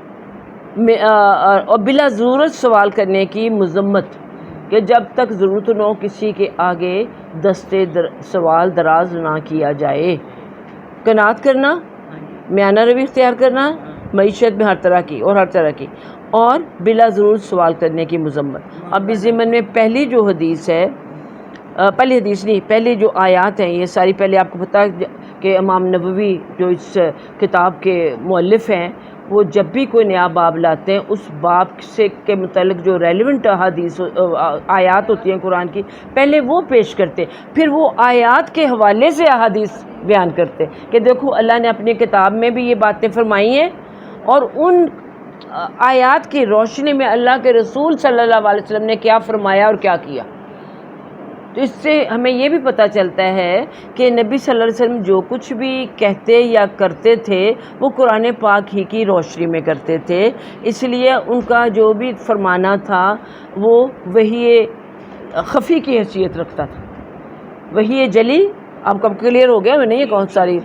بلا ضرورت سوال کرنے کی مذمت، کہ جب تک ضرورت نہ ہو کسی کے آگے دستے سوال دراز نہ کیا جائے. قناعت کرنا، ہاں جی، میانہ روی اختیار کرنا، معیشت میں ہر طرح کی اور بلا ضرور سوال کرنے کی مذمت. اب اس ضمن میں پہلی جو حدیث ہے، پہلی حدیث نہیں، پہلی جو آیات ہیں یہ ساری، پہلے آپ کو پتہ ہے کہ امام نووی جو اس کتاب کے مؤلف ہیں، وہ جب بھی کوئی نیا باب لاتے ہیں اس باب سے کے متعلق جو ریلیونٹ حدیث آیات ہوتی ہیں قرآن کی، پہلے وہ پیش کرتے، پھر وہ آیات کے حوالے سے احادیث بیان کرتے کہ دیکھو اللہ نے اپنی کتاب میں بھی یہ باتیں فرمائی ہیں، اور ان آیات کی روشنی میں اللہ کے رسول صلی اللہ علیہ وسلم نے کیا فرمایا اور کیا کیا. تو اس سے ہمیں یہ بھی پتہ چلتا ہے کہ نبی صلی اللہ علیہ وسلم جو کچھ بھی کہتے یا کرتے تھے وہ قرآن پاک ہی کی روشنی میں کرتے تھے، اس لیے ان کا جو بھی فرمانا تھا وہ وحی خفی کی حیثیت رکھتا تھا. وحی جلی آپ کا کلیئر ہو گیا میں نہیں، یہ کون ساری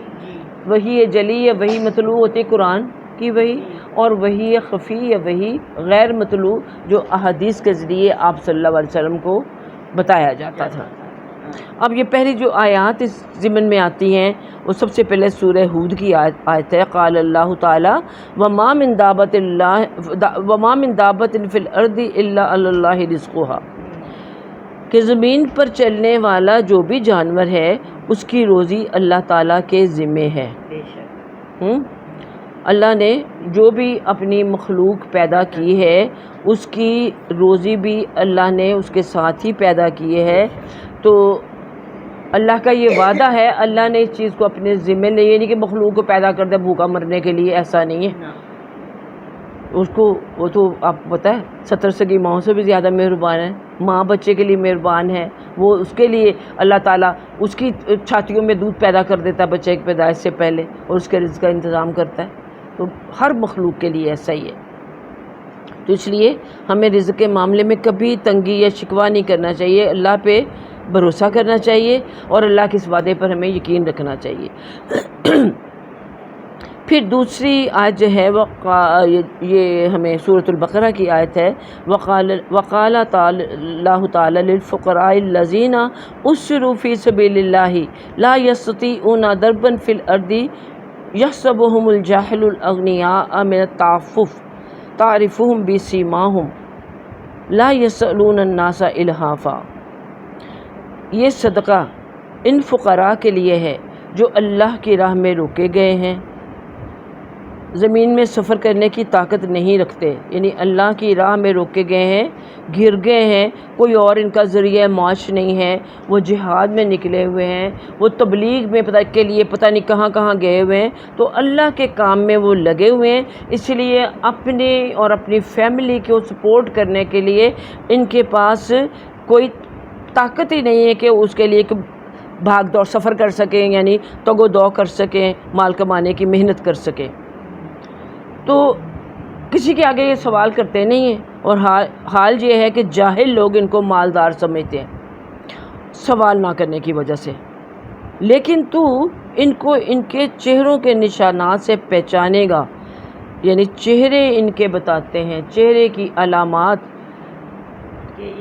وحی جلی یا وحی مطلوع ہوتی قرآن کی وحی، اور وحی خفی یا وحی غیر مطلوع جو احادیث کے ذریعے آپ صلی اللہ علیہ وسلم کو بتایا جاتا تھا. اب یہ پہلی جو آیات اس ضمن میں آتی ہیں وہ سب سے پہلے سورہ ہود کی آیت ہے. قال اللہ تعالی وما من دابۃ فی الارض الا علی اللہ رزقها، کہ زمین پر چلنے والا جو بھی جانور ہے اس کی روزی اللہ تعالیٰ کے ذمے ہے. بے شک. اللہ نے جو بھی اپنی مخلوق پیدا کی ہے اس کی روزی بھی اللہ نے اس کے ساتھ ہی پیدا کی ہے. تو اللہ کا یہ وعدہ ہے، اللہ نے اس چیز کو اپنے ذمے لے، یہ نہیں کہ مخلوق کو پیدا کر دے بھوکا مرنے کے لیے، ایسا نہیں ہے. اس کو وہ تو آپ کو پتہ ہے 70 سگی ماؤں سے بھی زیادہ مہربان ہے. ماں بچے کے لیے مہربان ہے، وہ اس کے لیے اللہ تعالیٰ اس کی چھاتیوں میں دودھ پیدا کر دیتا ہے بچے کی پیدائش سے پہلے، اور اس کے رزق کا انتظام کرتا ہے. تو ہر مخلوق کے لیے ایسا ہی ہے. تو اس لیے ہمیں رزق کے معاملے میں کبھی تنگی یا شکوہ نہیں کرنا چاہیے، اللہ پہ بھروسہ کرنا چاہیے اور اللہ کے اس وعدے پر ہمیں یقین رکھنا چاہیے. پھر دوسری آیت جو ہے یہ ہمیں سورۃ البقرہ کی آیت ہے. وقال اللہ تعالی للفقراء الذین اسروا فی سبیل اللہ لا یستطیعون ضربا فی الارض یحسبهم الجاہل الاغنیاء من التعفف تعرفهم بسیماهم لا یسألون الناس الحافا. یہ صدقہ ان فقراء کے لیے ہے جو اللہ کی راہ میں روکے گئے ہیں، زمین میں سفر کرنے کی طاقت نہیں رکھتے، یعنی اللہ کی راہ میں روکے گئے ہیں، گر گئے ہیں، کوئی اور ان کا ذریعہ معاش نہیں ہے، وہ جہاد میں نکلے ہوئے ہیں، وہ تبلیغ میں کے لیے پتہ نہیں کہاں کہاں گئے ہوئے ہیں، تو اللہ کے کام میں وہ لگے ہوئے ہیں. اس لیے اپنے اور اپنی فیملی کو سپورٹ کرنے کے لیے ان کے پاس کوئی طاقت ہی نہیں ہے کہ اس کے لیے بھاگ دوڑ سفر کر سکیں، یعنی تگ و دو کر سکیں، مال کمانے کی محنت کر سکیں. تو کسی کے آگے یہ سوال کرتے نہیں ہیں، اور حال یہ ہے کہ جاہل لوگ ان کو مالدار سمجھتے ہیں سوال نہ کرنے کی وجہ سے. لیکن تو ان کو ان کے چہروں کے نشانات سے پہچانے گا، یعنی چہرے ان کے بتاتے ہیں، چہرے کی علامات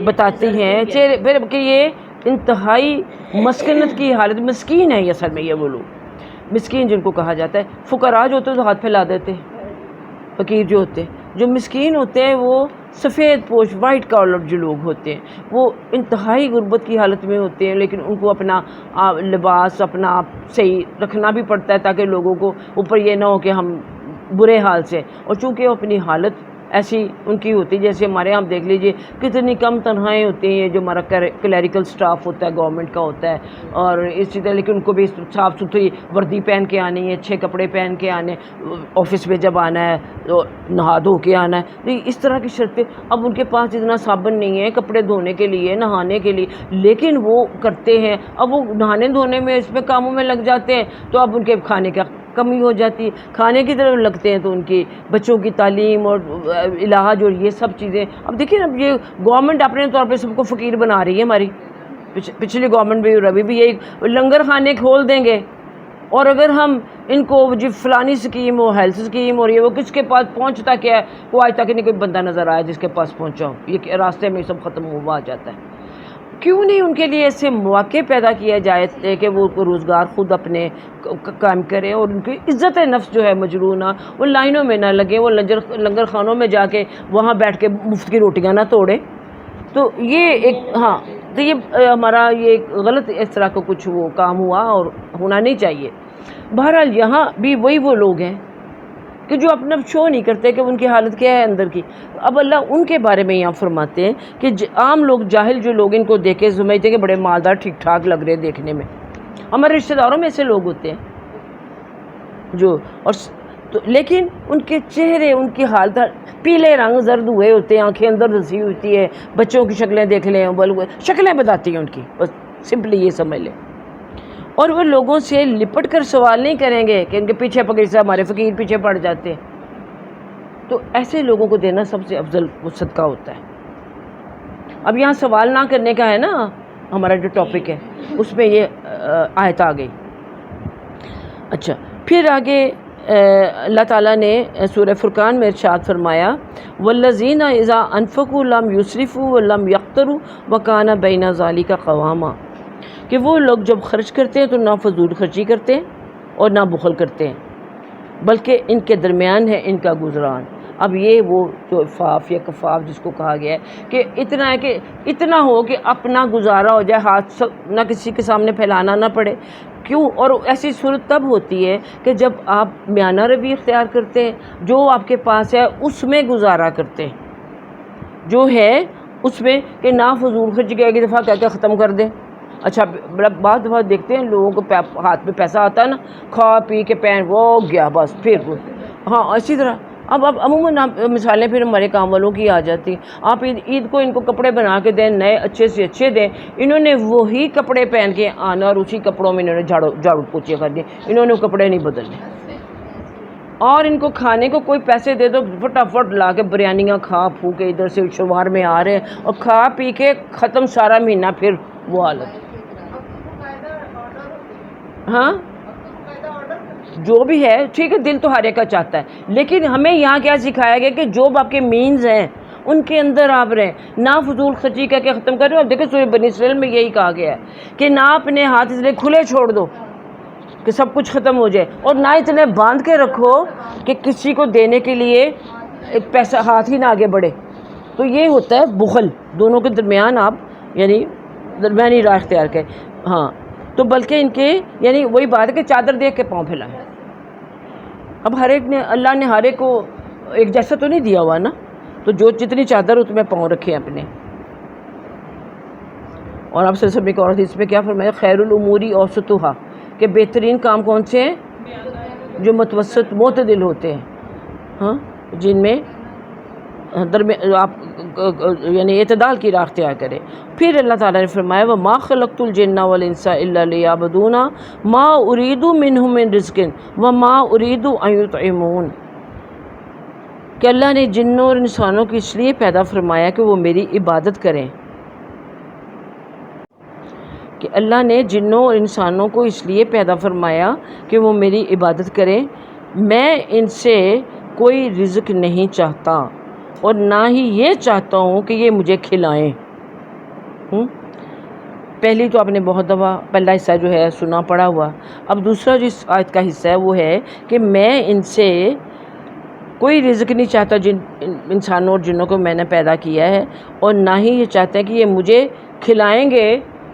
بتاتی ہیں، چہرے پھر کہ یہ انتہائی مسکنت کی حالت، مسکین ہے یہ اصل میں، یہ وہ لوگ مسکین جن کو کہا جاتا ہے. فقراء جو ہوتے ہیں تو ہاتھ پھیلا دیتے ہیں، فقیر جو ہوتے ہیں. جو مسکین ہوتے ہیں وہ سفید پوش وائٹ کالر جو لوگ ہوتے ہیں وہ انتہائی غربت کی حالت میں ہوتے ہیں، لیکن ان کو اپنا لباس اپنا آپ صحیح رکھنا بھی پڑتا ہے تاکہ لوگوں کو اوپر یہ نہ ہو کہ ہم برے حال سے. اور چونکہ وہ اپنی حالت ایسی ان کی ہوتی ہے، جیسے ہمارے یہاں دیکھ لیجئے کتنی کم تنخواہیں ہوتی ہیں جو ہمارا کلیریکل سٹاف ہوتا ہے گورنمنٹ کا ہوتا ہے، اور اسی طرح لیکن ان کو بھی صاف ستھری وردی پہن کے آنی ہے، اچھے کپڑے پہن کے آنے، آفس میں جب آنا ہے تو نہا دھو کے آنا ہے، اس طرح کی شرطیں. اب ان کے پاس اتنا صابن نہیں ہے کپڑے دھونے کے لیے، نہانے کے لیے، لیکن وہ کرتے ہیں. اب وہ نہانے دھونے میں اس میں کاموں میں لگ جاتے ہیں تو اب ان کے کھانے کا کمی ہو جاتی ہے، کھانے کی طرف لگتے ہیں تو ان کی بچوں کی تعلیم اور علاج اور یہ سب چیزیں. اب دیکھیں اب یہ گورنمنٹ اپنے طور پہ سب کو فقیر بنا رہی ہے ہماری. پچھلی گورنمنٹ بھی ربی بھی یہی لنگر خانے کھول دیں گے اور اگر ہم ان کو جی فلانی اسکیم ہو، ہیلتھ اسکیم اور یہ وہ کس کے پاس پہنچتا کیا ہے، وہ آج تک نہیں کوئی بندہ نظر آیا جس کے پاس پہنچا ہو، یہ راستے میں سب ختم ہوا آ جاتا ہے۔ کیوں نہیں ان کے لیے ایسے مواقع پیدا کیا جائے کہ وہ روزگار خود اپنے قائم کرے، اور ان کی عزت نفس جو ہے مجروح نہ، وہ لائنوں میں نہ لگے، وہ لنگر خانوں میں جا کے وہاں بیٹھ کے مفت کی روٹیاں نہ توڑے۔ تو یہ ایک تو یہ ہمارا یہ غلط اس طرح کا کچھ وہ کام ہوا اور ہونا نہیں چاہیے۔ بہرحال یہاں بھی وہی وہ لوگ ہیں کہ جو اپنا شو نہیں کرتے کہ ان کی حالت کیا ہے اندر کی۔ اب اللہ ان کے بارے میں یہاں فرماتے ہیں کہ عام لوگ، جاہل جو لوگ ان کو دیکھے سمجھتے ہیں کہ بڑے مالدار ٹھیک ٹھاک لگ رہے دیکھنے میں، ہمارے رشتہ داروں میں ایسے لوگ ہوتے ہیں جو، اور لیکن ان کے چہرے، ان کی حالت پیلے رنگ زرد ہوئے ہوتے ہیں، آنکھیں اندر دھسی ہوتی ہے، بچوں کی شکلیں دیکھ لیں، شکلیں بتاتی ہیں ان کی، بس سمپلی یہ سمجھ لیں۔ اور وہ لوگوں سے لپٹ کر سوال نہیں کریں گے کہ ان کے پیچھے پکڑ سے ہمارے فقیر پیچھے پڑ جاتے ہیں۔ تو ایسے لوگوں کو دینا سب سے افضل صدقہ ہوتا ہے۔ اب یہاں سوال نہ کرنے کا ہے نا ہمارا جو ٹاپک ہے، اس میں یہ آیت آ گئی۔ اچھا، پھر آگے اللہ تعالیٰ نے سورہ فرقان میں ارشاد فرمایا والذین اذا انفقوا لم یسرفوا ولم یقتروا وکان بین ذلک قواما، کہ وہ لوگ جب خرچ کرتے ہیں تو نہ فضول خرچی کرتے ہیں اور نہ بخل کرتے ہیں، بلکہ ان کے درمیان ہے ان کا گزران۔ اب یہ وہ جو عفاف یا کفاف جس کو کہا گیا ہے کہ اتنا ہے کہ اتنا ہو کہ اپنا گزارا ہو جائے، ہاتھ نہ کسی کے سامنے پھیلانا نہ پڑے۔ کیوں؟ اور ایسی صورت تب ہوتی ہے کہ جب آپ میانہ روی اختیار کرتے ہیں، جو آپ کے پاس ہے اس میں گزارا کرتے ہیں، جو ہے اس میں کہ نہ فضول خرچ کے ایک دفعہ کہہ کے ختم کر دیں۔ اچھا، بعض دفعہ دیکھتے ہیں لوگوں کو ہاتھ میں پیسہ آتا ہے نا، کھا پی کے پین وہ گیا بس، پھر ہاں اسی طرح اب عموماً مثالیں پھر ہمارے کام والوں کی آ جاتی ہیں۔ آپ عید کو ان کو کپڑے بنا کے دیں، نئے اچھے سے اچھے دیں، انہوں نے وہی کپڑے پہن کے آنا اور اسی کپڑوں میں انہوں نے جھاڑو پوچھے کر دیے، انہوں نے کپڑے نہیں بدلنے۔ اور ان کو کھانے کو کوئی پیسے دے دو، فٹافٹ لا کے بریانیاں کھا پھو کے ادھر سے شمار میں آ رہے ہیں، اور کھا پی کے ختم سارا مہینہ، پھر وہ حالت۔ ہاں جو بھی ہے ٹھیک ہے، دل تو ہر ایک کا چاہتا ہے، لیکن ہمیں یہاں کیا سکھایا گیا کہ جو آپ کے مینز ہیں ان کے اندر آپ رہیں، نہ فضول خرچی کر کے ختم کر رہے ہو۔ اب دیکھیں سورہ بنی اسرائیل میں یہی کہا گیا ہے کہ نہ اپنے ہاتھ اس لیے کھلے چھوڑ دو کہ سب کچھ ختم ہو جائے، اور نہ اتنے باندھ کے رکھو کہ کسی کو دینے کے لیے ایک پیسہ ہاتھ ہی نہ آگے بڑھے۔ تو یہ ہوتا ہے بخل، دونوں کے درمیان آپ یعنی درمیانی راہ اختیار کریں۔ ہاں تو بلکہ ان کے یعنی وہی بات ہے کہ چادر دیکھ کے پاؤں پھیلائیں۔ اب ہر ایک نے، اللہ نے ہر ایک کو ایک جیسا تو نہیں دیا ہوا نا، تو جو جتنی چادر اس میں پاؤں رکھے اپنے۔ اور آپ سے سب ایک اور اس میں کیا فرمایا، خیر الاموری اوسطھا، کہ بہترین کام کون سے ہیں، جو متوسط معتدل ہوتے ہیں، ہاں جن میں آپ یعنی اعتدال کی راہ اختیار کرے۔ پھر اللہ تعالیٰ نے فرمایا وما خلقت الجن والانس الا لیعبدون ما اريد منهم من رزق وما اريد ان يطعمون، کہ اللہ نے جنوں اور انسانوں کو اس لیے پیدا فرمایا کہ وہ میری عبادت کریں، کہ اللہ نے جنوں اور انسانوں کو اس لیے پیدا فرمایا کہ وہ میری عبادت کریں، میں ان سے کوئی رزق نہیں چاہتا اور نہ ہی یہ چاہتا ہوں کہ یہ مجھے کھلائیں۔ پہلی تو آپ نے بہت دفعہ پہلا حصہ جو ہے سنا پڑا ہوا، اب دوسرا جس آیت کا حصہ ہے وہ ہے کہ میں ان سے کوئی رزق نہیں چاہتا، جن انسانوں اور جنوں کو میں نے پیدا کیا ہے، اور نہ ہی یہ چاہتے ہیں کہ یہ مجھے کھلائیں گے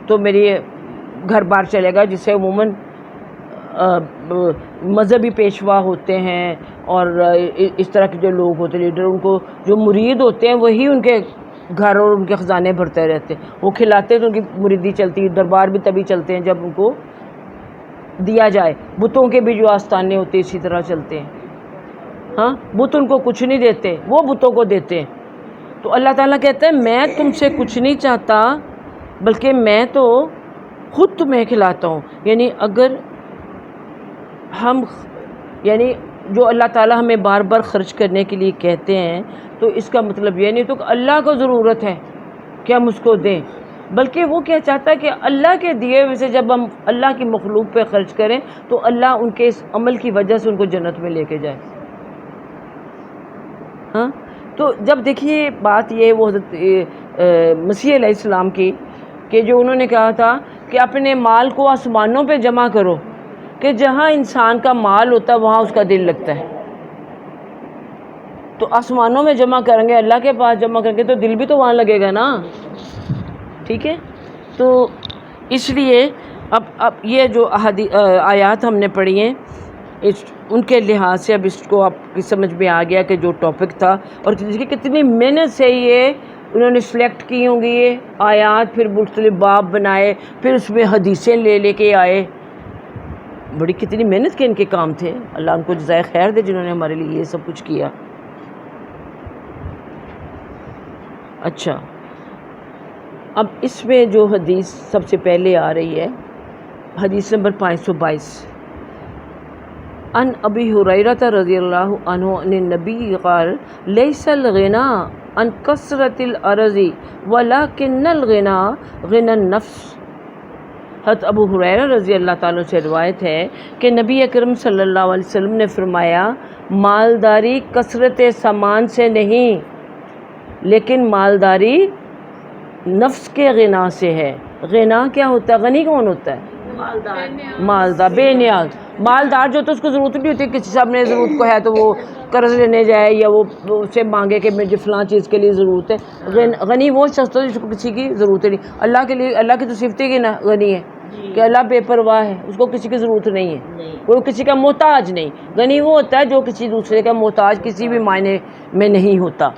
تو میری گھر بار چلے گا، جس سے عموماً مذہبی پیشوا ہوتے ہیں اور اس طرح کے جو لوگ ہوتے ہیں لیڈر، ان کو جو مرید ہوتے ہیں وہی ان کے گھر اور ان کے خزانے بھرتے رہتے ہیں، وہ کھلاتے ہیں تو ان کی مریدی چلتی ہے، دربار بھی تبھی چلتے ہیں جب ان کو دیا جائے۔ بتوں کے بھی جو آستانے ہوتے ہیں اسی طرح چلتے ہیں، ہاں بت ان کو کچھ نہیں دیتے، وہ بتوں کو دیتے ہیں۔ تو اللہ تعالیٰ کہتا ہے میں تم سے کچھ نہیں چاہتا، بلکہ میں تو خود تمہیں کھلاتا ہوں۔ یعنی اگر ہم یعنی جو اللہ تعالیٰ ہمیں بار بار خرچ کرنے کے لیے کہتے ہیں تو اس کا مطلب یہ نہیں تو کہ اللہ کو ضرورت ہے کہ ہم اس کو دیں، بلکہ وہ کیا چاہتا ہے کہ اللہ کے دیے ہوئے سے جب ہم اللہ کی مخلوق پہ خرچ کریں تو اللہ ان کے اس عمل کی وجہ سے ان کو جنت میں لے کے جائے. ہاں تو جب دیکھیے بات یہ وہ حضرت مسیح علیہ السلام کی کہ جو انہوں نے کہا تھا کہ اپنے مال کو آسمانوں پہ جمع کرو، کہ جہاں انسان کا مال ہوتا ہے وہاں اس کا دل لگتا ہے. تو آسمانوں میں جمع کریں گے، اللہ کے پاس جمع کریں گے تو دل بھی تو وہاں لگے گا نا. ٹھیک ہے، تو اس لیے اب یہ جو آیات ہم نے پڑھی ہیں ان کے لحاظ سے اب اس کو آپ کی سمجھ میں آ گیا کہ جو ٹاپک تھا اور کتنی محنت سے یہ انہوں نے سلیکٹ کی ہوں گی یہ آیات، پھر مختلف باب بنائے، پھر اس میں حدیثیں لے کے آئے. بڑی کتنی محنت کے ان کے کام تھے. اللہ ان کو جزائے خیر دے جنہوں نے ہمارے لیے یہ سب کچھ کیا. اچھا، اب اس میں جو حدیث سب سے پہلے آ رہی ہے حدیث نمبر 522 ان ابی ہریرہ رضی اللہ عنہ عن النبی قال لیس الغنا عن کثرت الارض ولکن الغنا غنى النفس. حضرت ابو ہریرہ رضی اللہ تعالیٰ سے روایت ہے کہ نبی اکرم صلی اللہ علیہ وسلم نے فرمایا مالداری کثرت سامان سے نہیں لیکن مالداری نفس کے غنا سے ہے. غنا کیا ہوتا ہے؟ غنی کون ہوتا ہے؟ مالدار، بے نیاز. مالدار جو تو اس کو ضرورت نہیں ہوتی کسی صاحب نے ضرورت کو ہے تو وہ قرض لینے جائے یا وہ اسے مانگے کہ مجھے فلاں چیز کے لیے ضرورت ہے. غنی وہ شخص ہے جس کو کسی کی ضرورت نہیں. اللہ کے لیے، اللہ کی تو صفت ہی نا غنی ہے کہ اللہ بے پرواہ ہے، اس کو کسی کی ضرورت نہیں ہے، کوئی کسی کا محتاج نہیں. غنی وہ ہوتا ہے جو کسی دوسرے کا محتاج کسی بھی معنی میں نہیں ہوتا.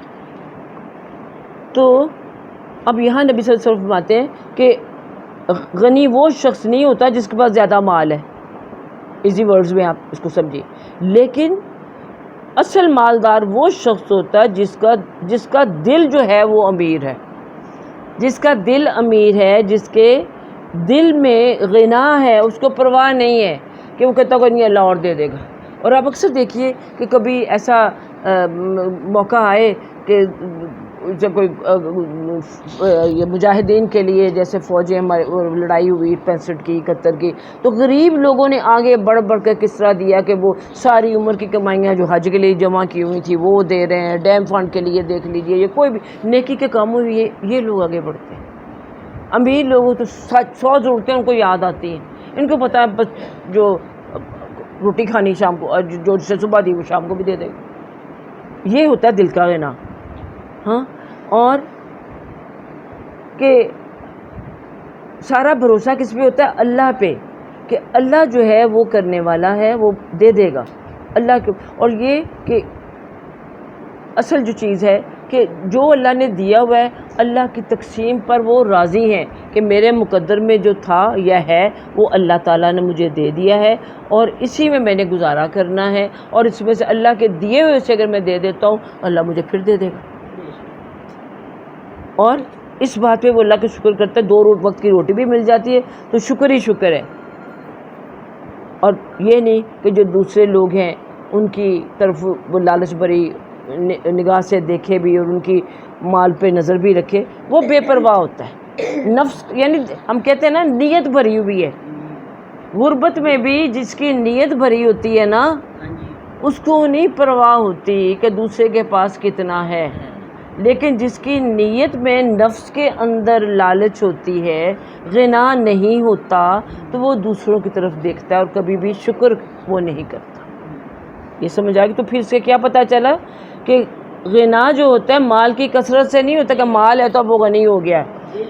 تو اب یہاں نبی صلی اللہ علیہ وسلم فرماتے ہیں کہ غنی وہ شخص نہیں ہوتا جس کے پاس زیادہ مال ہے. ایزی ورڈز میں آپ اس کو سمجھیے. لیکن اصل مالدار وہ شخص ہوتا ہے جس کا دل جو ہے وہ امیر ہے، جس کا دل امیر ہے، جس کے دل میں غنا ہے، اس کو پرواہ نہیں ہے کہ وہ کہتا کہ نہیں اللہ اور دے دے گا. اور آپ اکثر دیکھیے کہ کبھی ایسا موقع آئے کہ جب کوئی مجاہدین کے لیے جیسے فوجیں لڑائی ہوئی 65 کی 71 کی، تو غریب لوگوں نے آگے بڑھ کر کس طرح دیا کہ وہ ساری عمر کی کمائیاں جو حج کے لیے جمع کی ہوئی تھی وہ دے رہے ہیں. ڈیم فنڈ کے لیے دیکھ لیجئے، یہ کوئی بھی نیکی کے کاموں میں یہ لوگ آگے بڑھتے ہیں. امیر لوگوں تو 100 ضرورتیں ان کو یاد آتی ہیں. ان کو پتہ ہے بس جو روٹی کھانی شام کو، جو جسے صبح دی وہ شام کو بھی دے دے گا. یہ ہوتا ہے دل کا غنا. ہاں، اور کہ سارا بھروسہ کس پہ ہوتا ہے؟ اللہ پہ، کہ اللہ جو ہے وہ کرنے والا ہے، وہ دے دے گا اللہ کے. اور یہ کہ اصل جو چیز ہے کہ جو اللہ نے دیا ہوا ہے اللہ کی تقسیم پر وہ راضی ہیں کہ میرے مقدر میں جو تھا یا ہے وہ اللہ تعالیٰ نے مجھے دے دیا ہے اور اسی میں نے گزارا کرنا ہے، اور اس میں سے اللہ کے دیے ہوئے سے اگر میں دے دیتا ہوں اللہ مجھے پھر دے دے گا. اور اس بات پہ وہ اللہ کا شکر کرتا ہے. 2 وقت کی روٹی بھی مل جاتی ہے تو شکر ہی شکر ہے. اور یہ نہیں کہ جو دوسرے لوگ ہیں ان کی طرف وہ لالچ بھری نگاہ سے دیکھے بھی اور ان کی مال پہ نظر بھی رکھے، وہ بے پرواہ ہوتا ہے. نفس یعنی ہم کہتے ہیں نا نیت بھری ہوئی ہے. غربت میں بھی جس کی نیت بھری ہوتی ہے نا اس کو نہیں پرواہ ہوتی کہ دوسرے کے پاس کتنا ہے. لیکن جس کی نیت میں نفس کے اندر لالچ ہوتی ہے، غنا نہیں ہوتا، تو وہ دوسروں کی طرف دیکھتا ہے اور کبھی بھی شکر وہ نہیں کرتا. یہ سمجھ آ گئی؟ تو پھر سے کیا پتہ چلا کہ غنا جو ہوتا ہے مال کی کثرت سے نہیں ہوتا کہ مال ہے تو اب وہ غنی ہو گیا ہے،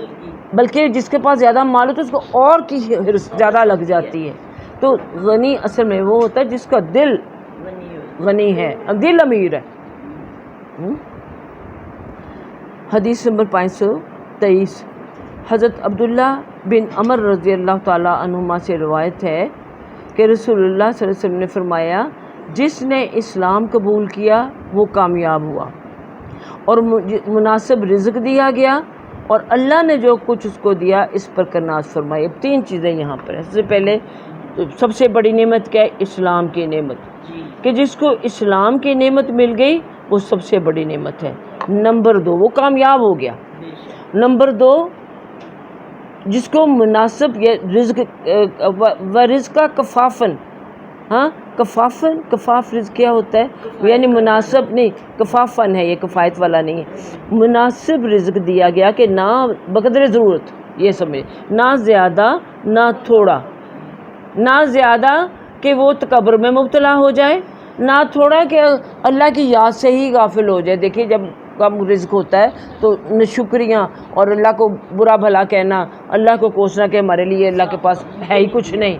بلکہ جس کے پاس زیادہ مال ہوتا ہے اس کو اور کی حرص زیادہ لگ جاتی ہے. تو غنی اصل میں وہ ہوتا ہے جس کا دل غنی ہے، دل امیر ہے. حدیث نمبر 523 حضرت عبداللہ بن عمر رضی اللہ تعالیٰ عنہما سے روایت ہے کہ رسول اللہ صلی اللہ علیہ وسلم نے فرمایا جس نے اسلام قبول کیا وہ کامیاب ہوا اور مناسب رزق دیا گیا اور اللہ نے جو کچھ اس کو دیا اس پر کرناز فرمائی. اب 3 چیزیں یہاں پر ہیں. سب سے پہلے سب سے بڑی نعمت کیا ہے؟ اسلام کی نعمت، کہ جس کو اسلام کی نعمت مل گئی وہ سب سے بڑی نعمت ہے. نمبر 2 وہ کامیاب ہو گیا. نمبر 2 جس کو مناسب یہ رزق و رزق کفافن، ہاں کفافن، کفاف رزق کیا ہوتا ہے؟ یعنی مناسب نہیں، کفافن ہے یہ، کفایت والا نہیں ہے، مناسب رزق دیا گیا کہ نہ بقدر ضرورت، یہ سمجھ، نہ زیادہ نہ تھوڑا، نہ زیادہ کہ وہ تکبر میں مبتلا ہو جائے، نہ تھوڑا کہ اللہ کی یاد سے ہی غافل ہو جائے۔ دیکھیے جب کم رزق ہوتا ہے تو ناشکریاں اور اللہ کو برا بھلا کہنا، اللہ کو کوسنا کہ ہمارے لیے اللہ کے پاس ہے ہی کچھ نہیں۔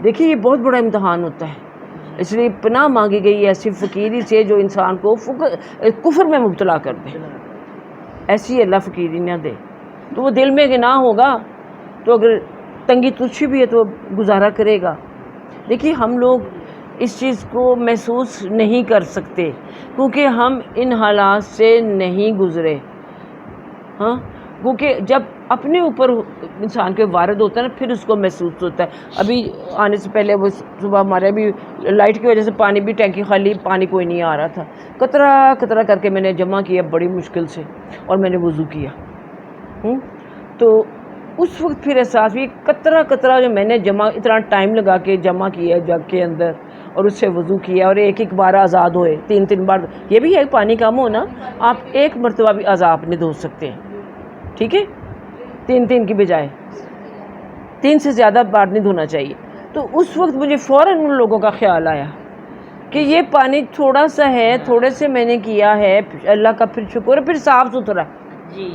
دیکھیے یہ بہت بڑا امتحان ہوتا ہے، اس لیے پناہ مانگی گئی ایسی فقیری سے جو انسان کو کفر میں مبتلا کر دے، ایسی اللہ فقیری نہ دے۔ تو وہ دل میں گناہ ہوگا تو اگر تنگی ترچھی بھی ہے تو گزارا کرے گا۔ دیکھیے ہم لوگ اس چیز کو محسوس نہیں کر سکتے کیونکہ ہم ان حالات سے نہیں گزرے، ہاں، کیونکہ جب اپنے اوپر انسان کے وارد ہوتا ہے نا پھر اس کو محسوس ہوتا ہے۔ ابھی آنے سے پہلے وہ صبح ہمارے ابھی لائٹ کی وجہ سے پانی بھی ٹینکی خالی، پانی کوئی نہیں آ رہا تھا، قطرہ قطرہ کر کے میں نے جمع کیا بڑی مشکل سے، اور میں نے وضو کیا، تو اس وقت پھر احساس ہوئی قطرہ قطرہ جو میں نے جمع، اتنا ٹائم لگا کے جمع کیا جگ کے اندر اور اس سے وضو کیا، اور ایک بار آزاد ہوئے، تین بار، یہ بھی ہے پانی کم ہونا، آپ ایک مرتبہ بھی اعضاء اپنے دھو سکتے ہیں، ٹھیک ہے، تین کی بجائے 3 سے زیادہ بار نہیں دھونا چاہیے۔ تو اس وقت مجھے فوراً ان لوگوں کا خیال آیا کہ یہ پانی تھوڑا سا ہے، تھوڑے سے میں نے کیا ہے، اللہ کا پھر شکر ہے، پھر صاف ستھرا، جی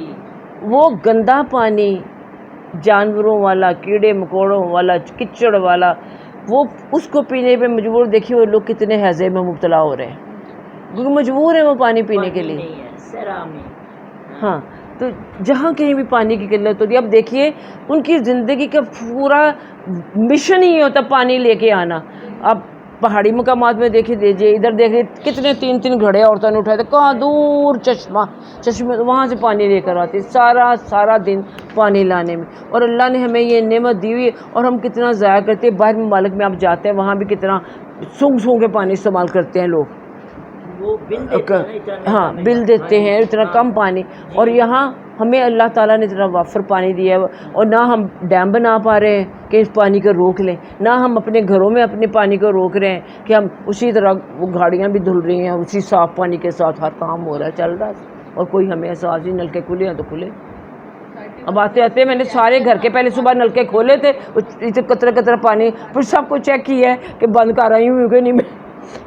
وہ گندا پانی جانوروں والا، کیڑے مکوڑوں والا، کچڑ والا، وہ اس کو پینے پہ مجبور۔ دیکھیے وہ لوگ کتنے ہیضے میں مبتلا ہو رہے ہیں کیونکہ مجبور ہیں وہ پانی پینے کے لیے، ہاں۔ تو جہاں کہیں بھی پانی کی قلت ہوتی ہے، اب دیکھیے ان کی زندگی کا پورا مشن ہی ہوتا پانی لے کے آنا۔ اب پہاڑی مقامات میں دیکھیے دیجیے، ادھر دیکھیے کتنے 3 گھڑے عورتوں نے اٹھائے تھے، کہاں دور چشمے وہاں سے پانی لے کر آتے، سارا دن پانی لانے میں، اور اللہ نے ہمیں یہ نعمت دی ہوئی، اور ہم کتنا ضائع کرتے ہیں۔ باہر ممالک میں آپ جاتے ہیں وہاں بھی کتنا سونگ کے پانی استعمال کرتے ہیں لوگ، وہ بل دیتے ہیں، ہاں بل دیتے ہیں اتنا کم پانی، اور یہاں ہمیں اللہ تعالیٰ نے اتنا وافر پانی دیا ہے، اور نہ ہم ڈیم بنا پا رہے ہیں کہ اس پانی کو روک لیں، نہ ہم اپنے گھروں میں اپنے پانی کو روک رہے ہیں کہ ہم اسی طرح وہ گاڑیاں بھی دھل رہی ہیں اسی صاف پانی کے ساتھ، ہر کام ہو رہا ہے، چل رہا ہے، اور کوئی ہمیں احساس ہی، نلکے کھلے ہیں تو کھلے۔ اب آتے میں نے سارے گھر کے پہلے صبح نلکے کھولے تھے، قطرہ پانی، پھر سب کو چیک کیا ہے کہ بند کر رہی ہوں کہ نہیں میں،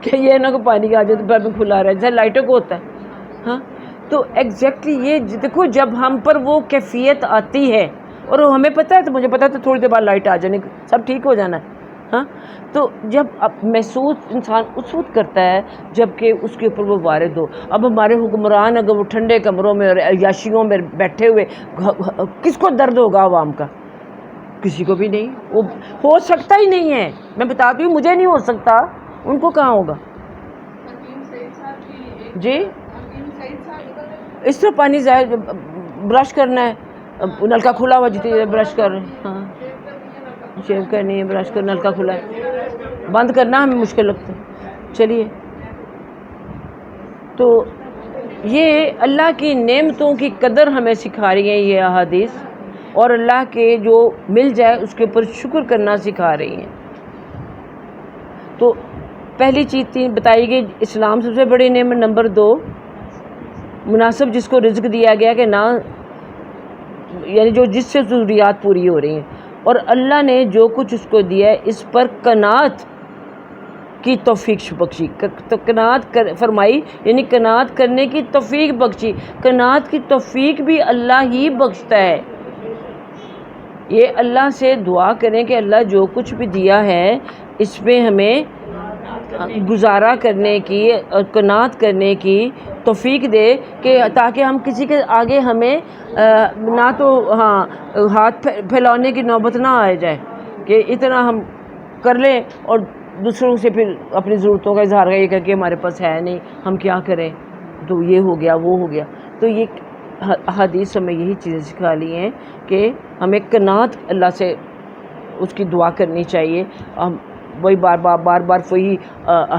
کہ یہ نہ کہ پانی آ جائے تو پھر کھلا رہا ہے جیسے لائٹوں کو ہوتا ہے، ہاں۔ تو ایگزیکٹلی یہ دیکھو جب ہم پر وہ کیفیت آتی ہے، اور ہمیں پتہ ہے، تو مجھے پتہ ہے تو تھوڑی دیر بعد لائٹ آ جانی، سب ٹھیک ہو جانا ہے، ہاں۔ تو جب اب محسوس انسان اس وقت کرتا ہے جب کہ اس کے اوپر وہ وارد ہو۔ اب ہمارے حکمران اگر وہ ٹھنڈے کمروں میں اور عیاشیوں میں بیٹھے ہوئے، کس کو درد ہوگا عوام کا؟ کسی کو بھی نہیں، وہ ہو سکتا ہی نہیں ہے، میں بتاتی ہوں مجھے نہیں ہو سکتا، ان کو کہاں ہوگا؟ جی اس طرح پانی ظاہر برش کرنا ہے، نلکا کھلا ہوا جتنی دیر برش کر رہے ہیں، ہاں شیو کرنی ہے، برش کرنا، نلکا کھلا ہے، بند کرنا ہمیں مشکل لگتا ہے۔ چلیے، تو یہ اللہ کی نعمتوں کی قدر ہمیں سکھا رہی ہیں یہ احادیث، اور اللہ کے جو مل جائے اس کے اوپر شکر کرنا سکھا رہی ہیں۔ تو پہلی چیز 3 بتائی گئی، اسلام سب سے بڑی نعمت۔ نمبر 2 مناسب جس کو رزق دیا گیا کہ نہ، یعنی جو جس سے ضروریات پوری ہو رہی ہیں، اور اللہ نے جو کچھ اس کو دیا ہے اس پر قناعت کی توفیق بخشی، قناعت فرمائی، یعنی قناعت کرنے کی توفیق بخشی۔ قناعت کی توفیق بھی اللہ ہی بخشتا ہے۔ یہ اللہ سے دعا کریں کہ اللہ جو کچھ بھی دیا ہے اس میں ہمیں گزارا کرنے کی اور قناعت کرنے کی توفیق دے، کہ تاکہ ہم کسی کے آگے ہمیں نہ تو ہاتھ پھیلانے کی نوبت نہ آ جائے کہ اتنا ہم کر لیں اور دوسروں سے پھر اپنی ضرورتوں کا اظہار یہ کر کے ہمارے پاس ہے نہیں، ہم کیا کریں، تو یہ ہو گیا وہ ہو گیا۔ تو یہ حدیث ہمیں یہی چیزیں سکھا لی ہیں کہ ہمیں قناعت اللہ سے اس کی دعا کرنی چاہیے۔ ہم وہی بار بار وہی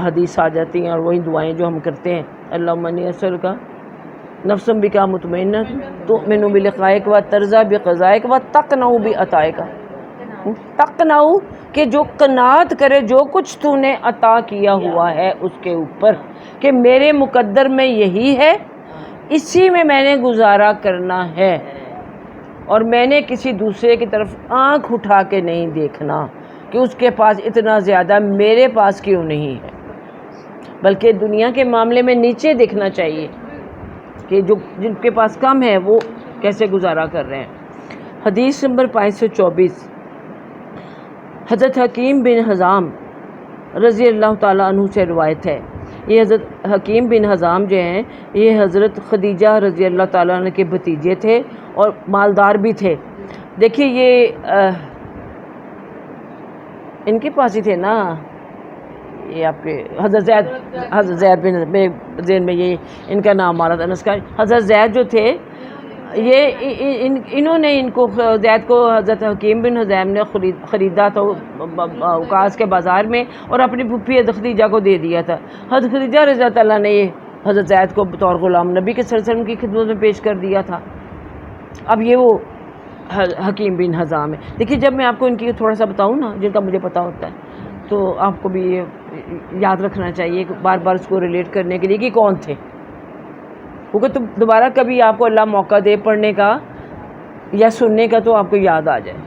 حدیث آ جاتی ہیں اور وہی دعائیں جو ہم کرتے ہیں، اللہم انی اسألک نفسم بکا مطمئنہ تؤمن بلقائک و ترضی بقضائک و تقنع بعطائک، تقنع کہ جو قناعت کرے جو کچھ تو نے عطا کیا ہوا ہے اس کے اوپر، کہ میرے مقدر میں یہی ہے، اسی میں نے گزارا کرنا ہے، اور میں نے کسی دوسرے کی طرف آنکھ اٹھا کے نہیں دیکھنا کہ اس کے پاس اتنا زیادہ میرے پاس کیوں نہیں ہے، بلکہ دنیا کے معاملے میں نیچے دیکھنا چاہیے کہ جو جن کے پاس کم ہے وہ کیسے گزارا کر رہے ہیں۔ حدیث نمبر 524، حضرت حکیم بن حزام رضی اللہ تعالیٰ عنہ سے روایت ہے۔ یہ حضرت حکیم بن حزام جو ہیں یہ حضرت خدیجہ رضی اللہ تعالیٰ عنہ کے بھتیجے تھے اور مالدار بھی تھے۔ دیکھیے یہ ان کے پاس ہی تھے نا، یہ آپ کے حضرت زید بن، میرے ذہن میں یہ ان کا نام آ رہا تھا انس کا، حضرت زید جو تھے یہ انہوں نے ان کو، زید کو حضرت حکیم بن حزام نے خریدا تھا اوقاس کے بازار میں اور اپنی پھوپھی حضرت خدیجہ کو دے دیا تھا۔ حضرت خدیجہ رضی اللہ تعالیٰ نے یہ حضرت زید کو بطور غلام نبی کے صلی اللہ علیہ وسلم کی خدمت میں پیش کر دیا تھا۔ اب یہ وہ حکیم بن حزام ہے۔ دیکھیے جب میں آپ کو ان کی تھوڑا سا بتاؤں نا جن کا مجھے پتہ ہوتا ہے تو آپ کو بھی یہ یاد رکھنا چاہیے بار بار اس کو ریلیٹ کرنے کے لیے کہ کون تھے، کیونکہ تو دوبارہ کبھی آپ کو اللہ موقع دے پڑھنے کا یا سننے کا تو آپ کو یاد آ جائے۔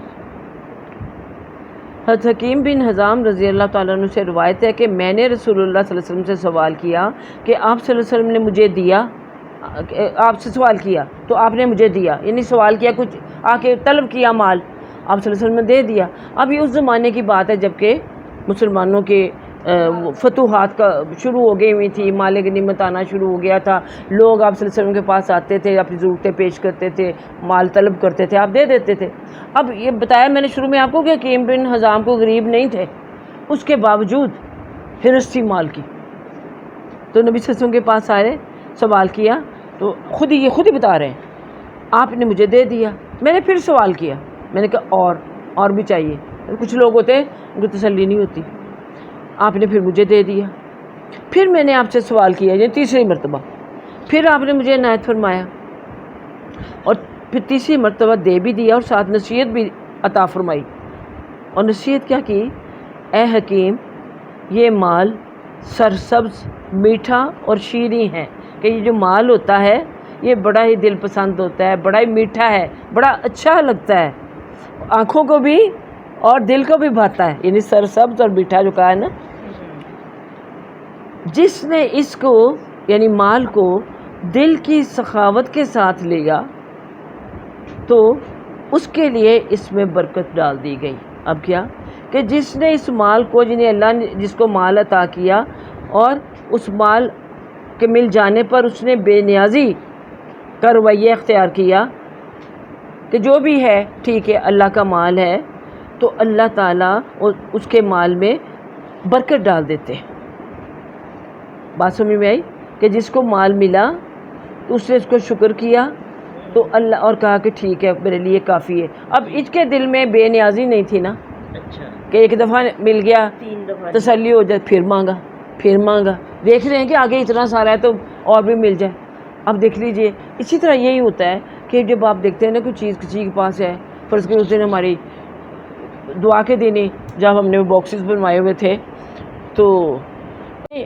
حضرت حکیم بن حزام رضی اللہ تعالیٰ عنہ سے روایت ہے کہ میں نے رسول اللہ صلی اللہ علیہ وسلم سے سوال کیا کہ آپ صلی اللہ علیہ وسلم نے مجھے دیا، آپ سے سوال کیا تو آپ نے مجھے دیا، یعنی سوال کیا، کچھ آ کے طلب کیا مال، آپ صلی اللہ علیہ وسلم نے دے دیا۔ اب یہ اس زمانے کی بات ہے جب کہ مسلمانوں کے فتوحات کا شروع ہو گئی ہوئی تھی، مال غنیمت آنا شروع ہو گیا تھا، لوگ آپ صلی اللہ علیہ وسلم کے پاس آتے تھے، اپنی ضرورتیں پیش کرتے تھے، مال طلب کرتے تھے، آپ دے دیتے تھے۔ اب یہ بتایا میں نے شروع میں آپ کو کہ حکیم بن حزام کو غریب نہیں تھے، اس کے باوجود ہرس تھی مال کی، تو نبی صلی اللہ علیہ وسلم کے پاس آئے، سوال کیا تو خود ہی بتا رہے ہیں آپ نے مجھے دے دیا۔ میں نے پھر سوال کیا، میں نے کہا اور بھی چاہیے، کچھ لوگ ہوتے ہیں ان کو تسلی نہیں ہوتی، آپ نے پھر مجھے دے دیا۔ پھر میں نے آپ سے سوال کیا، یہ تیسری مرتبہ، پھر آپ نے مجھے عنایت فرمایا، اور پھر تیسری مرتبہ دے بھی دیا اور ساتھ نصیحت بھی عطا فرمائی۔ اور نصیحت کیا کی؟ اے حکیم، یہ مال سرسبز، میٹھا اور شیریں ہے، کہ یہ جو مال ہوتا ہے یہ بڑا ہی دل پسند ہوتا ہے، بڑا ہی میٹھا ہے، بڑا اچھا لگتا ہے، آنکھوں کو بھی اور دل کو بھی بھاتا ہے، یعنی سرسبز اور میٹھا جو کہا ہے نا۔ جس نے اس کو یعنی مال کو دل کی سخاوت کے ساتھ لیا تو اس کے لیے اس میں برکت ڈال دی گئی۔ اب کیا کہ جس نے اس مال کو، جنہیں اللہ نے جس کو مال عطا کیا اور اس مال کے مل جانے پر اس نے بے نیازی کا رویہ اختیار کیا کہ جو بھی ہے ٹھیک ہے اللہ کا مال ہے، تو اللہ تعالیٰ اس کے مال میں برکت ڈال دیتے ہیں۔ بات سمجھ میں آئی کہ جس کو مال ملا تو اس نے اس کو شکر کیا تو اللہ، اور کہا کہ ٹھیک ہے میرے لیے کافی ہے۔ اب اس کے دل میں بے نیازی نہیں تھی نا، کہ ایک دفعہ مل گیا 3 دفعہ تسلی ہو جائے، پھر مانگا، دیکھ رہے ہیں کہ آگے اتنا سارا ہے تو اور بھی مل جائے۔ اب دیکھ لیجئے اسی طرح یہی ہوتا ہے کہ جب آپ دیکھتے ہیں نا کوئی چیز کسی کے پاس ہے، فرض کریں اس دن ہماری دعا کے دن ہی جب ہم نے وہ باکسز بنوائے ہوئے تھے تو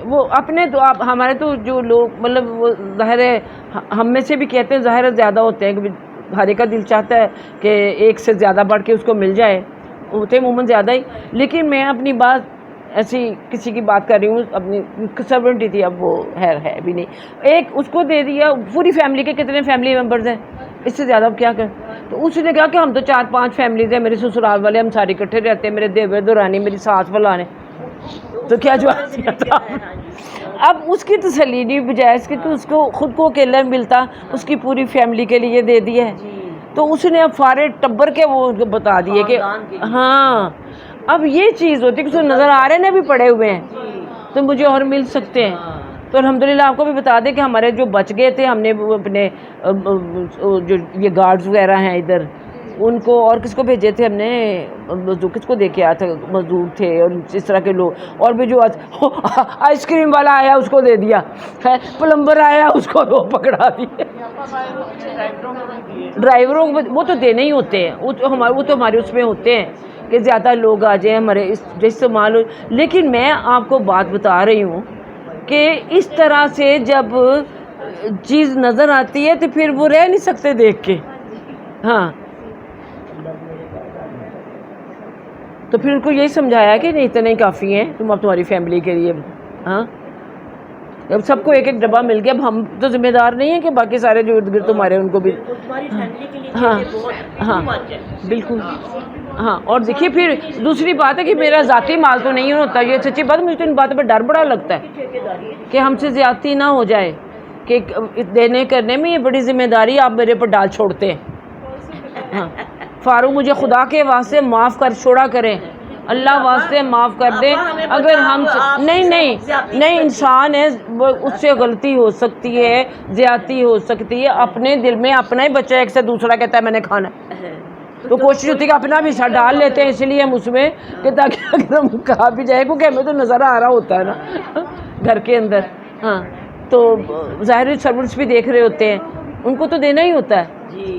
وہ اپنے تو آپ ہمارے تو جو لوگ مطلب وہ ظاہر ہے ہم میں سے بھی کہتے ہیں، ظاہر ہے زیادہ ہوتے ہیں کہ ہر ایک کا دل چاہتا ہے کہ ایک سے زیادہ بڑھ کے اس کو مل جائے، ہوتے عموماً زیادہ ہی، لیکن میں اپنی بات ایسی کسی کی بات کر رہی ہوں، اپنی سرونٹ ہی تھی، اب وہ ہے بھی نہیں، ایک اس کو دے دیا، پوری فیملی کے کتنے فیملی ممبرز ہیں، اس سے زیادہ اب کیا کریں؟ تو اس نے کہا کہ ہم تو 4-5 فیملیز ہیں، میرے سسرال والے ہم سارے اکٹھے رہتے ہیں، میرے دیور دورانی، میری ساس فلانے، تو کیا جواب دیا تھا؟ اب اس کی تسلی نہیں بجائے اس کی کہ اس کو خود کو اکیلا ملتا، اس کی پوری فیملی کے لیے دے دیا ہے، تو اس نے اب فارے ٹبر کے وہ بتا دیے کہ ہاں اب یہ چیز ہوتی ہے کہ نظر آ رہے ہیں بھی پڑے ہوئے ہیں تو مجھے اور مل سکتے ہیں۔ تو الحمدللہ آپ کو بھی بتا دیں کہ ہمارے جو بچ گئے تھے، ہم نے اپنے جو یہ گارڈز وغیرہ ہیں ادھر، ان کو اور کس کو بھیجے تھے ہم نے، کس کو دے کے آیا تھا، مزدور تھے اور اس طرح کے لوگ، اور بھی جو آئس کریم والا آیا اس کو دے دیا، پلمبر آیا اس کو وہ پکڑا دیا۔ ڈرائیوروں کو وہ تو دینے ہی ہوتے ہیں، وہ تو ہمارے اس میں ہوتے ہیں کہ زیادہ لوگ آ جائیں ہمارے استعمال ہو. لیکن میں آپ کو بات بتا رہی ہوں کہ اس طرح سے جب چیز نظر آتی ہے تو پھر وہ رہ نہیں سکتے دیکھ کے. ہاں تو پھر ان کو یہی سمجھایا کہ نہیں اتنے ہی کافی ہیں تم اب تمہاری فیملی کے لیے. ہاں اب سب کو ایک ایک ڈبہ مل گیا. اب ہم تو ذمہ دار نہیں ہیں کہ باقی سارے جو ارد گرد تمہارے ان کو بھی. تمہاری فیملی کے لیے ہاں ہاں بالکل. ہاں. اور دیکھیے پھر دوسری بات ہے کہ میرا ذاتی مال تو نہیں ہوتا. یہ سچی بات ہے، مجھے تو ان باتوں پہ ڈر بڑا لگتا ہے کہ ہم سے زیادتی نہ ہو جائے، کہ دینے کرنے میں یہ بڑی ذمہ داری آپ میرے پر ڈال چھوڑتے ہیں. ہاں فاروق مجھے خدا کے واسطے معاف کر چھوڑا کریں، اللہ واسطے معاف کر دیں. اگر ہم نہیں انسان ہے، وہ اس سے غلطی ہو سکتی ہے، زیادتی ہو سکتی ہے. اپنے دل میں اپنا ہی بچہ ایک سے دوسرا کہتا ہے میں نے کھانا ہے، تو کوشش ہوتی ہے کہ اپنا بھی حصہ ڈال لیتے ہیں. اس لیے ہم اس میں کہ تاکہ اگر ہم کھا بھی جائے، کیونکہ ہمیں تو نظر آ رہا ہوتا ہے نا گھر کے اندر. ہاں تو ظاہر سرونٹس بھی دیکھ رہے ہوتے ہیں، ان کو تو دینا ہی ہوتا ہے.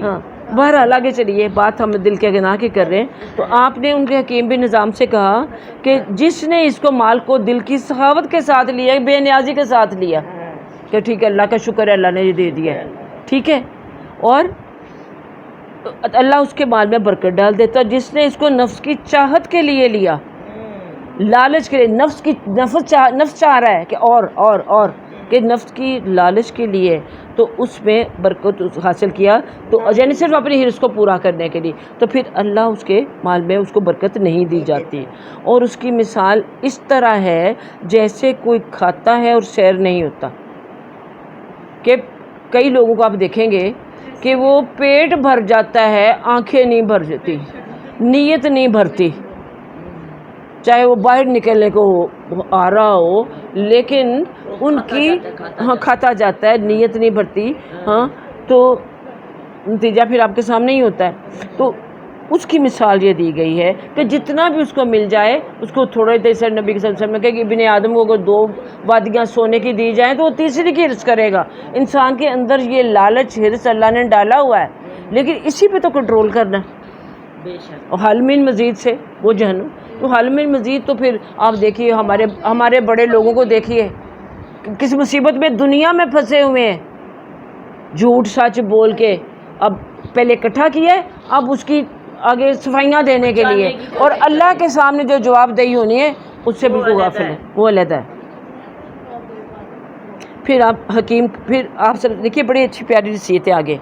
ہاں بہرحال آگے چلیے، بات ہم دل کے گناہ کی کر رہے ہیں. تو آپ نے ان کے حکیم بن نظام سے کہا کہ جس نے اس کو مال کو دل کی سخاوت کے ساتھ لیا، بے نیازی کے ساتھ لیا، کہ ٹھیک ہے اللہ کا شکر ہے اللہ نے یہ دے دیا ہے، ٹھیک ہے، اور اللہ اس کے مال میں برکت ڈال دیتا. جس نے اس کو نفس کی چاہت کے لیے لیا، لالچ کے لیے، نفس چاہ رہا ہے کہ اور کہ نفس کی لالچ کے لیے، تو اس میں برکت حاصل کیا، تو یعنی صرف اپنی حرص کو پورا کرنے کے لیے، تو پھر اللہ اس کے مال میں اس کو برکت نہیں دی جاتی. اور اس کی مثال اس طرح ہے جیسے کوئی کھاتا ہے اور سیر نہیں ہوتا. کہ کئی لوگوں کو آپ دیکھیں گے کہ وہ پیٹ بھر جاتا ہے، آنکھیں نہیں بھر جاتی، نیت نہیں بھرتی، چاہے وہ باہر نکلنے کو آ رہا ہو، لیکن ان کی کھاتا جاتا ہے، نیت نہیں بھرتی. ہاں تو نتیجہ پھر آپ کے سامنے ہی ہوتا ہے. تو اس کی مثال یہ دی گئی ہے کہ جتنا بھی اس کو مل جائے، اس کو تھوڑے دیر. نبی صلی اللہ علیہ وسلم نے کہا کہ ابن آدم کو اگر 2 وادیاں سونے کی دی جائیں تو وہ تیسری کی حرص کرے گا. انسان کے اندر یہ لالچ حرص اللہ نے ڈالا ہوا ہے، لیکن اسی پہ تو کنٹرول کرنا ہے. اور حل من مزید سے وہ جہنم، تو حل من مزید تو پھر آپ دیکھیے ہمارے بڑے لوگوں کو دیکھیے کس مصیبت میں دنیا میں پھنسے ہوئے ہیں، جھوٹ سچ بول کے. اب پہلے اکٹھا کیا ہے، اب اس کی آگے صفائیاں دینے کے لیے، اور اللہ کے سامنے جو جواب دہی ہونی ہے اس سے بالکل غافل ہے، وہ علیحدہ ہے. پھر آپ دیکھیے بڑی اچھی پیاری نصیحت ہے آگے.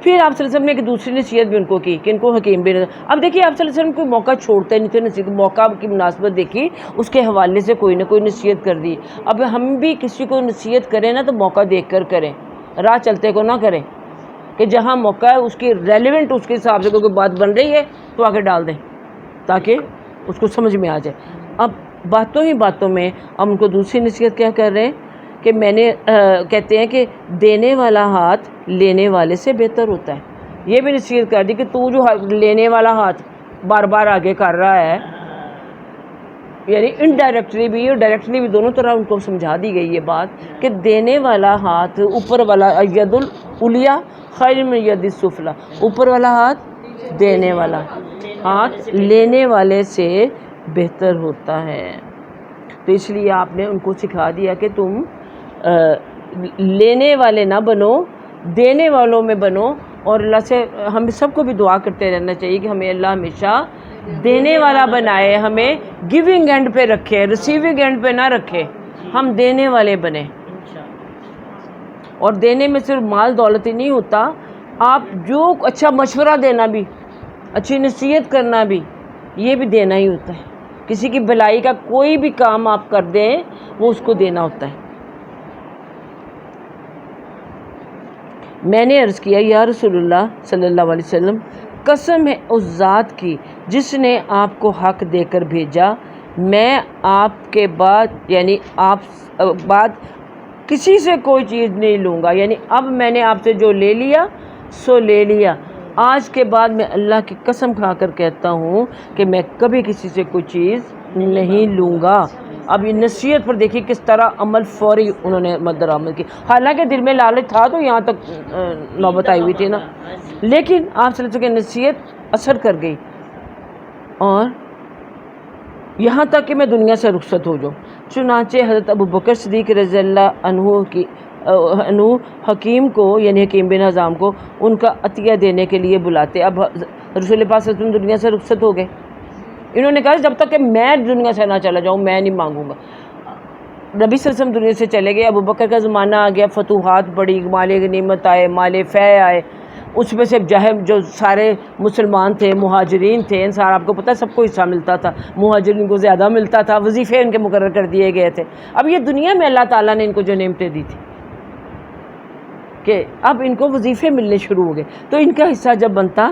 پھر آپ صلی اللہ علیہ وسلم نے ایک دوسری نصیحت بھی ان کو کی کہ ان کو حکیم بھی. اب دیکھیے آپ صلی اللہ علیہ وسلم کوئی موقع چھوڑتے نہیں تھے نصیحت، موقع کی مناسبت دیکھی، اس کے حوالے سے کوئی نہ کوئی نصیحت کر دی. اب ہم بھی کسی کو نصیحت کریں نا تو موقع دیکھ کر کریں، راہ چلتے کو نہ کریں کہ جہاں موقع ہے اس کی ریلیونٹ اس کے حساب سے کوئی بات بن رہی ہے تو آگے ڈال دیں تاکہ اس کو سمجھ میں آ جائے. اب باتوں ہی باتوں میں ہم ان کو دوسری نصیحت کیا کر رہے ہیں کہ میں نے کہتے ہیں کہ دینے والا ہاتھ لینے والے سے بہتر ہوتا ہے. یہ بھی نصیحت کر دی کہ تو جو لینے والا ہاتھ بار بار آگے کر رہا ہے، یعنی انڈائریکٹلی بھی اور ڈائریکٹلی بھی دونوں طرح ان کو سمجھا دی گئی یہ بات کہ دینے والا ہاتھ، اوپر والا ید العلیٰ خیر من ید السفلیٰ، اوپر والا ہاتھ دینے والا ہاتھ لینے والے سے بہتر ہوتا ہے. تو اس لیے آپ نے ان کو سکھا دیا کہ تم لینے والے نہ بنو، دینے والوں میں بنو. اور اللہ سے ہم سب کو بھی دعا کرتے رہنا چاہیے کہ ہمیں اللہ ہمیشہ دینے والا بنائے، ہمیں گیونگ اینڈ پہ رکھے، ریسیونگ اینڈ پہ نہ رکھے، ہم دینے والے بنیں. اور دینے میں صرف مال دولت ہی نہیں ہوتا، آپ جو اچھا مشورہ دینا بھی، اچھی نصیحت کرنا بھی، یہ بھی دینا ہی ہوتا ہے. کسی کی بھلائی کا کوئی بھی کام آپ کر دیں وہ اس کو دینا ہوتا ہے. میں نے عرض کیا یا رسول اللہ صلی اللہ علیہ وسلم، قسم ہے اس ذات کی جس نے آپ کو حق دے کر بھیجا، میں آپ کے بعد کسی سے کوئی چیز نہیں لوں گا. یعنی اب میں نے آپ سے جو لے لیا سو لے لیا، آج کے بعد میں اللہ کی قسم کھا کر کہتا ہوں کہ میں کبھی کسی سے کوئی چیز نہیں لوں گا. اب یہ نصیحت پر دیکھیے کس طرح عمل فوری انہوں نے مدرآمد کی، حالانکہ دل میں لالچ تھا تو یہاں تک نوبت آئی ہوئی تھی نا، لیکن آپ صلی اللہ علیہ وسلم کی نصیحت اثر کر گئی اور یہاں تک کہ میں دنیا سے رخصت ہو جاؤں۔ چنانچہ حضرت ابو بکر صدیق رضی اللہ عنہ حکیم کو یعنی حکیم بن حزام کو ان کا عطیہ دینے کے لیے بلاتے۔ اب رسول پاک صلی اللہ علیہ وسلم دنیا سے رخصت ہو گئے، انہوں نے کہا جب تک کہ میں دنیا سے نہ چلا جاؤں میں نہیں مانگوں گا۔ نبی صلی اللہ علیہ وسلم دنیا سے چلے گئے، ابو بکر کا زمانہ آ گیا، فتوحات بڑھی، مال غنیمت آئے، مال فے آئے، اس میں سے جو سارے مسلمان تھے، مہاجرین تھے، انصار، آپ کو پتہ ہے سب کو حصہ ملتا تھا، مہاجرین کو زیادہ ملتا تھا، وظیفے ان کے مقرر کر دیے گئے تھے۔ اب یہ دنیا میں اللہ تعالیٰ نے ان کو جو نعمتیں دی تھی کہ اب ان کو وظیفے ملنے شروع ہو گئے، تو ان کا حصہ جب بنتا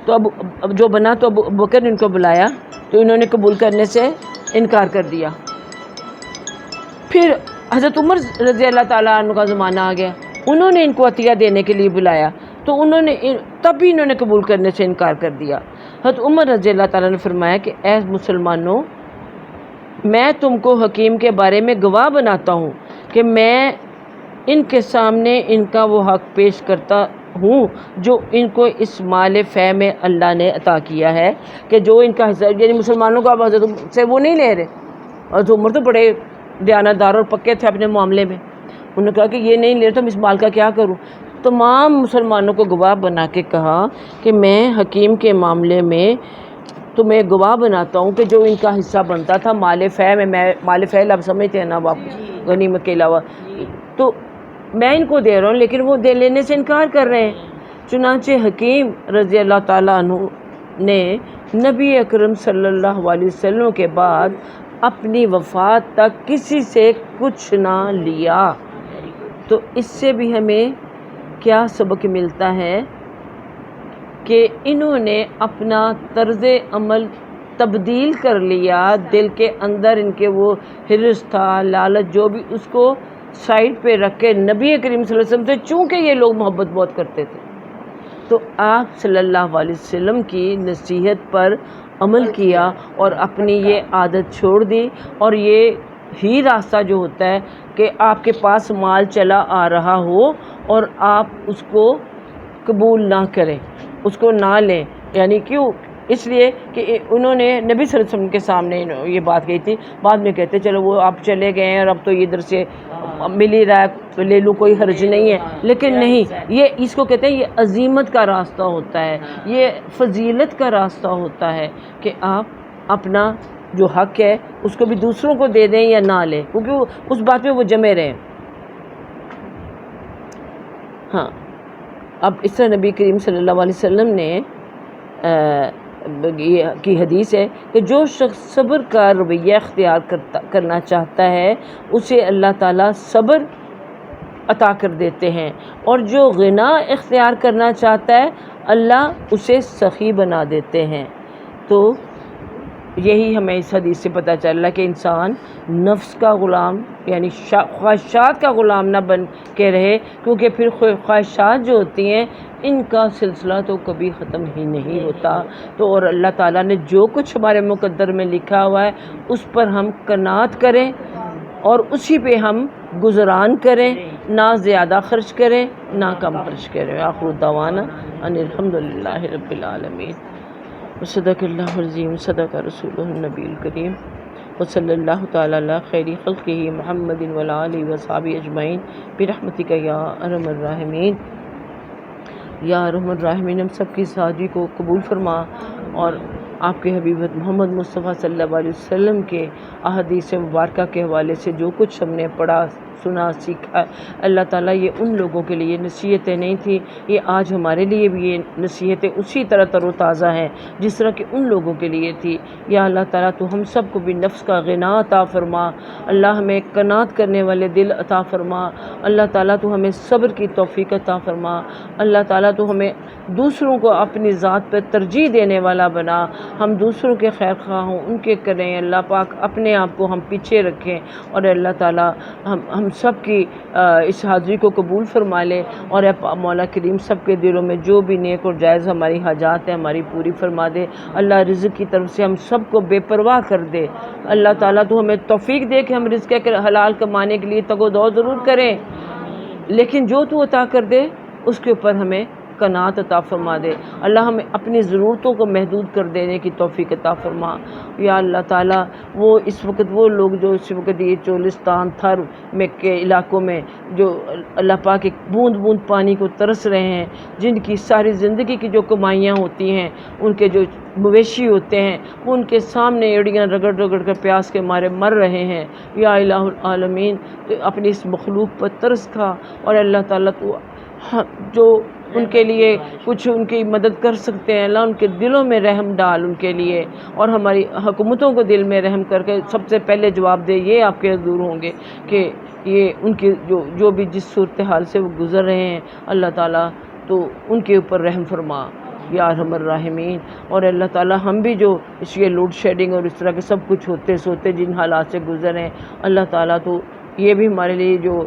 تو اب جو بنا تو ابو بکر نے ان کو بلایا تو انہوں نے قبول کرنے سے انکار کر دیا۔ پھر حضرت عمر رضی اللہ تعالیٰ عنہ کا زمانہ آ گیا، انہوں نے ان کو عطیہ دینے کے لیے بلایا تو تب بھی انہوں نے قبول کرنے سے انکار کر دیا۔ حضرت عمر رضی اللہ تعالیٰ نے فرمایا کہ اے مسلمانوں، میں تم کو حکیم کے بارے میں گواہ بناتا ہوں کہ میں ان کے سامنے ان کا وہ حق پیش کرتا ہوں جو ان کو اس مال فے میں اللہ نے عطا کیا ہے، کہ جو ان کا حصہ یعنی مسلمانوں کو اب حضرت سے وہ نہیں لے رہے۔ حضرت عمر تو بڑے دیانتدار اور پکے تھے اپنے معاملے میں، انہوں نے کہا کہ یہ نہیں لے رہے تو اس مال کا کیا کروں؟ تمام مسلمانوں کو گواہ بنا کے کہا کہ میں حکیم کے معاملے میں تمہیں گواہ بناتا ہوں کہ جو ان کا حصہ بنتا تھا مال فے میں مال فے آپ سمجھتے ہیں نا، آپ غنیمت کے علاوہ، تو میں ان کو دے رہا ہوں لیکن وہ دے لینے سے انکار کر رہے ہیں۔ چنانچہ حکیم رضی اللہ تعالیٰ عنہ نے نبی اکرم صلی اللہ علیہ وسلم کے بعد اپنی وفات تک کسی سے کچھ نہ لیا۔ تو اس سے بھی ہمیں کیا سبق ملتا ہے کہ انہوں نے اپنا طرز عمل تبدیل کر لیا، دل کے اندر ان کے وہ حرص تھا، لالچ، جو بھی، اس کو سائڈ پہ رکھ کے نبی کریم صلی اللہ علیہ وسلم سے، چونکہ یہ لوگ محبت بہت کرتے تھے تو آپ صلی اللہ علیہ وسلم کی نصیحت پر عمل کیا اور اپنی یہ عادت چھوڑ دی، اور یہ ہی راستہ جو ہوتا ہے کہ آپ کے پاس مال چلا آ رہا ہو اور آپ اس کو قبول نہ کریں، اس کو نہ لیں، یعنی کیوں؟ اس لیے کہ انہوں نے نبی صلی اللہ علیہ وسلم کے سامنے یہ بات کہی تھی، بعد میں کہتے چلو وہ آپ چلے گئے ہیں اور اب تو ادھر سے مل ہی رہا ہے تو لے لوں، کوئی حرج نہیں ہے، لیکن نہیں، یہ اس کو کہتے ہیں یہ عزیمت کا راستہ ہوتا ہے، یہ فضیلت کا راستہ ہوتا ہے کہ آپ اپنا جو حق ہے اس کو بھی دوسروں کو دے دیں یا نہ لیں، کیونکہ اس بات میں وہ جمے رہیں۔ ہاں، اب اس طرح نبی کریم صلی اللہ علیہ وسلم نے کی حدیث ہے کہ جو شخص صبر کا رویہ اختیار کرنا چاہتا ہے اسے اللہ تعالیٰ صبر عطا کر دیتے ہیں، اور جو غنا اختیار کرنا چاہتا ہے اللہ اسے سخی بنا دیتے ہیں۔ تو یہی ہمیں اس حدیث سے پتہ چلا کہ انسان نفس کا غلام یعنی خواہشات کا غلام نہ بن کے رہے، کیونکہ پھر خواہشات جو ہوتی ہیں ان کا سلسلہ تو کبھی ختم ہی نہیں ہوتا۔ تو اور اللہ تعالیٰ نے جو کچھ ہمارے مقدر میں لکھا ہوا ہے اس پر ہم قناعت کریں اور اسی پہ ہم گزران کریں، نہ زیادہ خرچ کریں نہ کم خرچ کریں۔ آخر دعوانا ان الحمدللہ رب العالمین، صدق اللہ العظیم، صدق رسولہ النبی الکریم، وصلی اللہ تعالی علی خیر خلقہ محمد وعلی آلہ وصحبہ اجمعین برحمتک یا ارحم الراحمین۔ یا ارحم الراحمین، ہم سب کی سعادی کو قبول فرما، اور آپ کے حبیب محمد مصطفیٰ صلی اللہ علیہ وسلم کے احادیث مبارکہ کے حوالے سے جو کچھ ہم نے پڑھا، سنا، سیکھا، اللہ تعالیٰ یہ ان لوگوں کے لیے نصیحتیں نہیں تھیں، یہ آج ہمارے لیے بھی یہ نصیحتیں اسی طرح تر و تازہ ہیں جس طرح کہ ان لوگوں کے لیے تھی۔ یا اللہ تعالیٰ تو ہم سب کو بھی نفس کا غنا عطا فرما، اللہ ہمیں قناعت کرنے والے دل عطا فرما، اللہ تعالیٰ تو ہمیں صبر کی توفیق عطا فرما، اللہ تعالیٰ تو ہمیں دوسروں کو اپنی ذات پر ترجیح دینے والا بنا، ہم دوسروں کے خیر خواہ ہوں، ان کے کریں، اللہ پاک اپنے آپ کو ہم پیچھے رکھیں، اور اللہ تعالیٰ ہم سب کی اس حاضری کو قبول فرما لے، اور اے مولا کریم سب کے دلوں میں جو بھی نیک اور جائز ہماری حاجات ہیں ہماری پوری فرما دے۔ اللہ رزق کی طرف سے ہم سب کو بے پرواہ کر دے۔ اللہ تعالیٰ تو ہمیں توفیق دے کہ ہم رزق حلال کمانے کے لیے تگ و دو ضرور کریں، لیکن جو تو عطا کر دے اس کے اوپر ہمیں قناعت عطا فرما دے۔ اللہ ہمیں اپنی ضرورتوں کو محدود کر دینے کی توفیق عطا فرما۔ یا اللہ تعالیٰ وہ اس وقت وہ لوگ جو اس وقت یہ چولستان تھر میں کے علاقوں میں جو اللہ پاک ایک بوند بوند پانی کو ترس رہے ہیں، جن کی ساری زندگی کی جو کمائیاں ہوتی ہیں، ان کے جو مویشی ہوتے ہیں وہ ان کے سامنے ایڑیاں رگڑ رگڑ کر پیاس کے مارے مر رہے ہیں، یا الہ العالمین اپنی اس مخلوق پر ترس کھا، اور اللہ تعالیٰ تو جو ان کے لیے کچھ ان کی مدد کر سکتے ہیں، اللہ ان کے دلوں میں رحم ڈال ان کے لیے، اور ہماری حکومتوں کو دل میں رحم کر کے سب سے پہلے جواب دے یہ آپ کے حضور ہوں گے کہ یہ ان کی جو بھی جس صورتحال سے وہ گزر رہے ہیں، اللہ تعالیٰ تو ان کے اوپر رحم فرما یا ارحم الراحمین۔ اور اللہ تعالیٰ ہم بھی جو اس یہ لوڈ شیڈنگ اور اس طرح کے سب کچھ ہوتے سوتے جن حالات سے گزر ہیں، اللہ تعالیٰ تو یہ بھی ہمارے لیے جو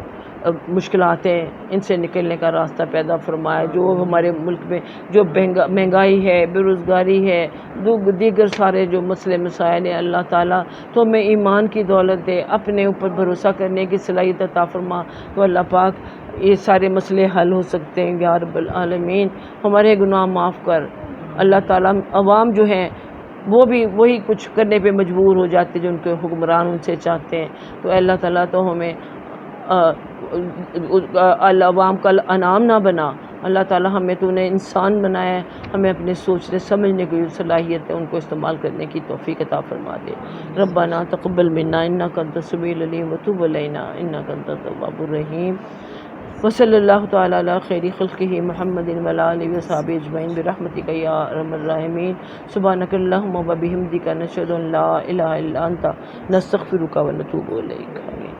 مشکلات ہیں ان سے نکلنے کا راستہ پیدا فرمائے۔ جو ہمارے ملک میں جو مہنگائی ہے، بے روزگاری ہے، دیگر سارے جو مسئلے مسائل ہیں، اللہ تعالیٰ تو ہمیں ایمان کی دولت دے، اپنے اوپر بھروسہ کرنے کی صلاحیت عطا فرما، تو اللہ پاک یہ سارے مسئلے حل ہو سکتے ہیں یا رب العالمین۔ ہمارے گناہ معاف کر۔ اللہ تعالیٰ عوام جو ہیں وہ بھی وہی کچھ کرنے پہ مجبور ہو جاتے جو ان کے حکمران ان سے چاہتے ہیں، تو اللہ تعالیٰ تو ہمیں عوام کا انعام نہ بنا۔ اللہ تعالیٰ ہمیں تو نے انسان بنایا ہے، ہمیں اپنے سوچنے سمجھنے کی صلاحیت ہے ان کو استعمال کرنے کی توفیق عطا فرما دے۔ ربنا تقبل منا انک انت السمیع العلیم وتب علینا انک انت التواب الرحیم۔ وصلی اللہ تعالیٰ علی خیر خلقہ محمد وعلی آلہ وصحبہ اجمعین برحمتک یا ارحم الراحمین۔ سبحانک اللہم وبحمدک نشہد ان لا الہ الا انت نستغفرک ونتوب الیک۔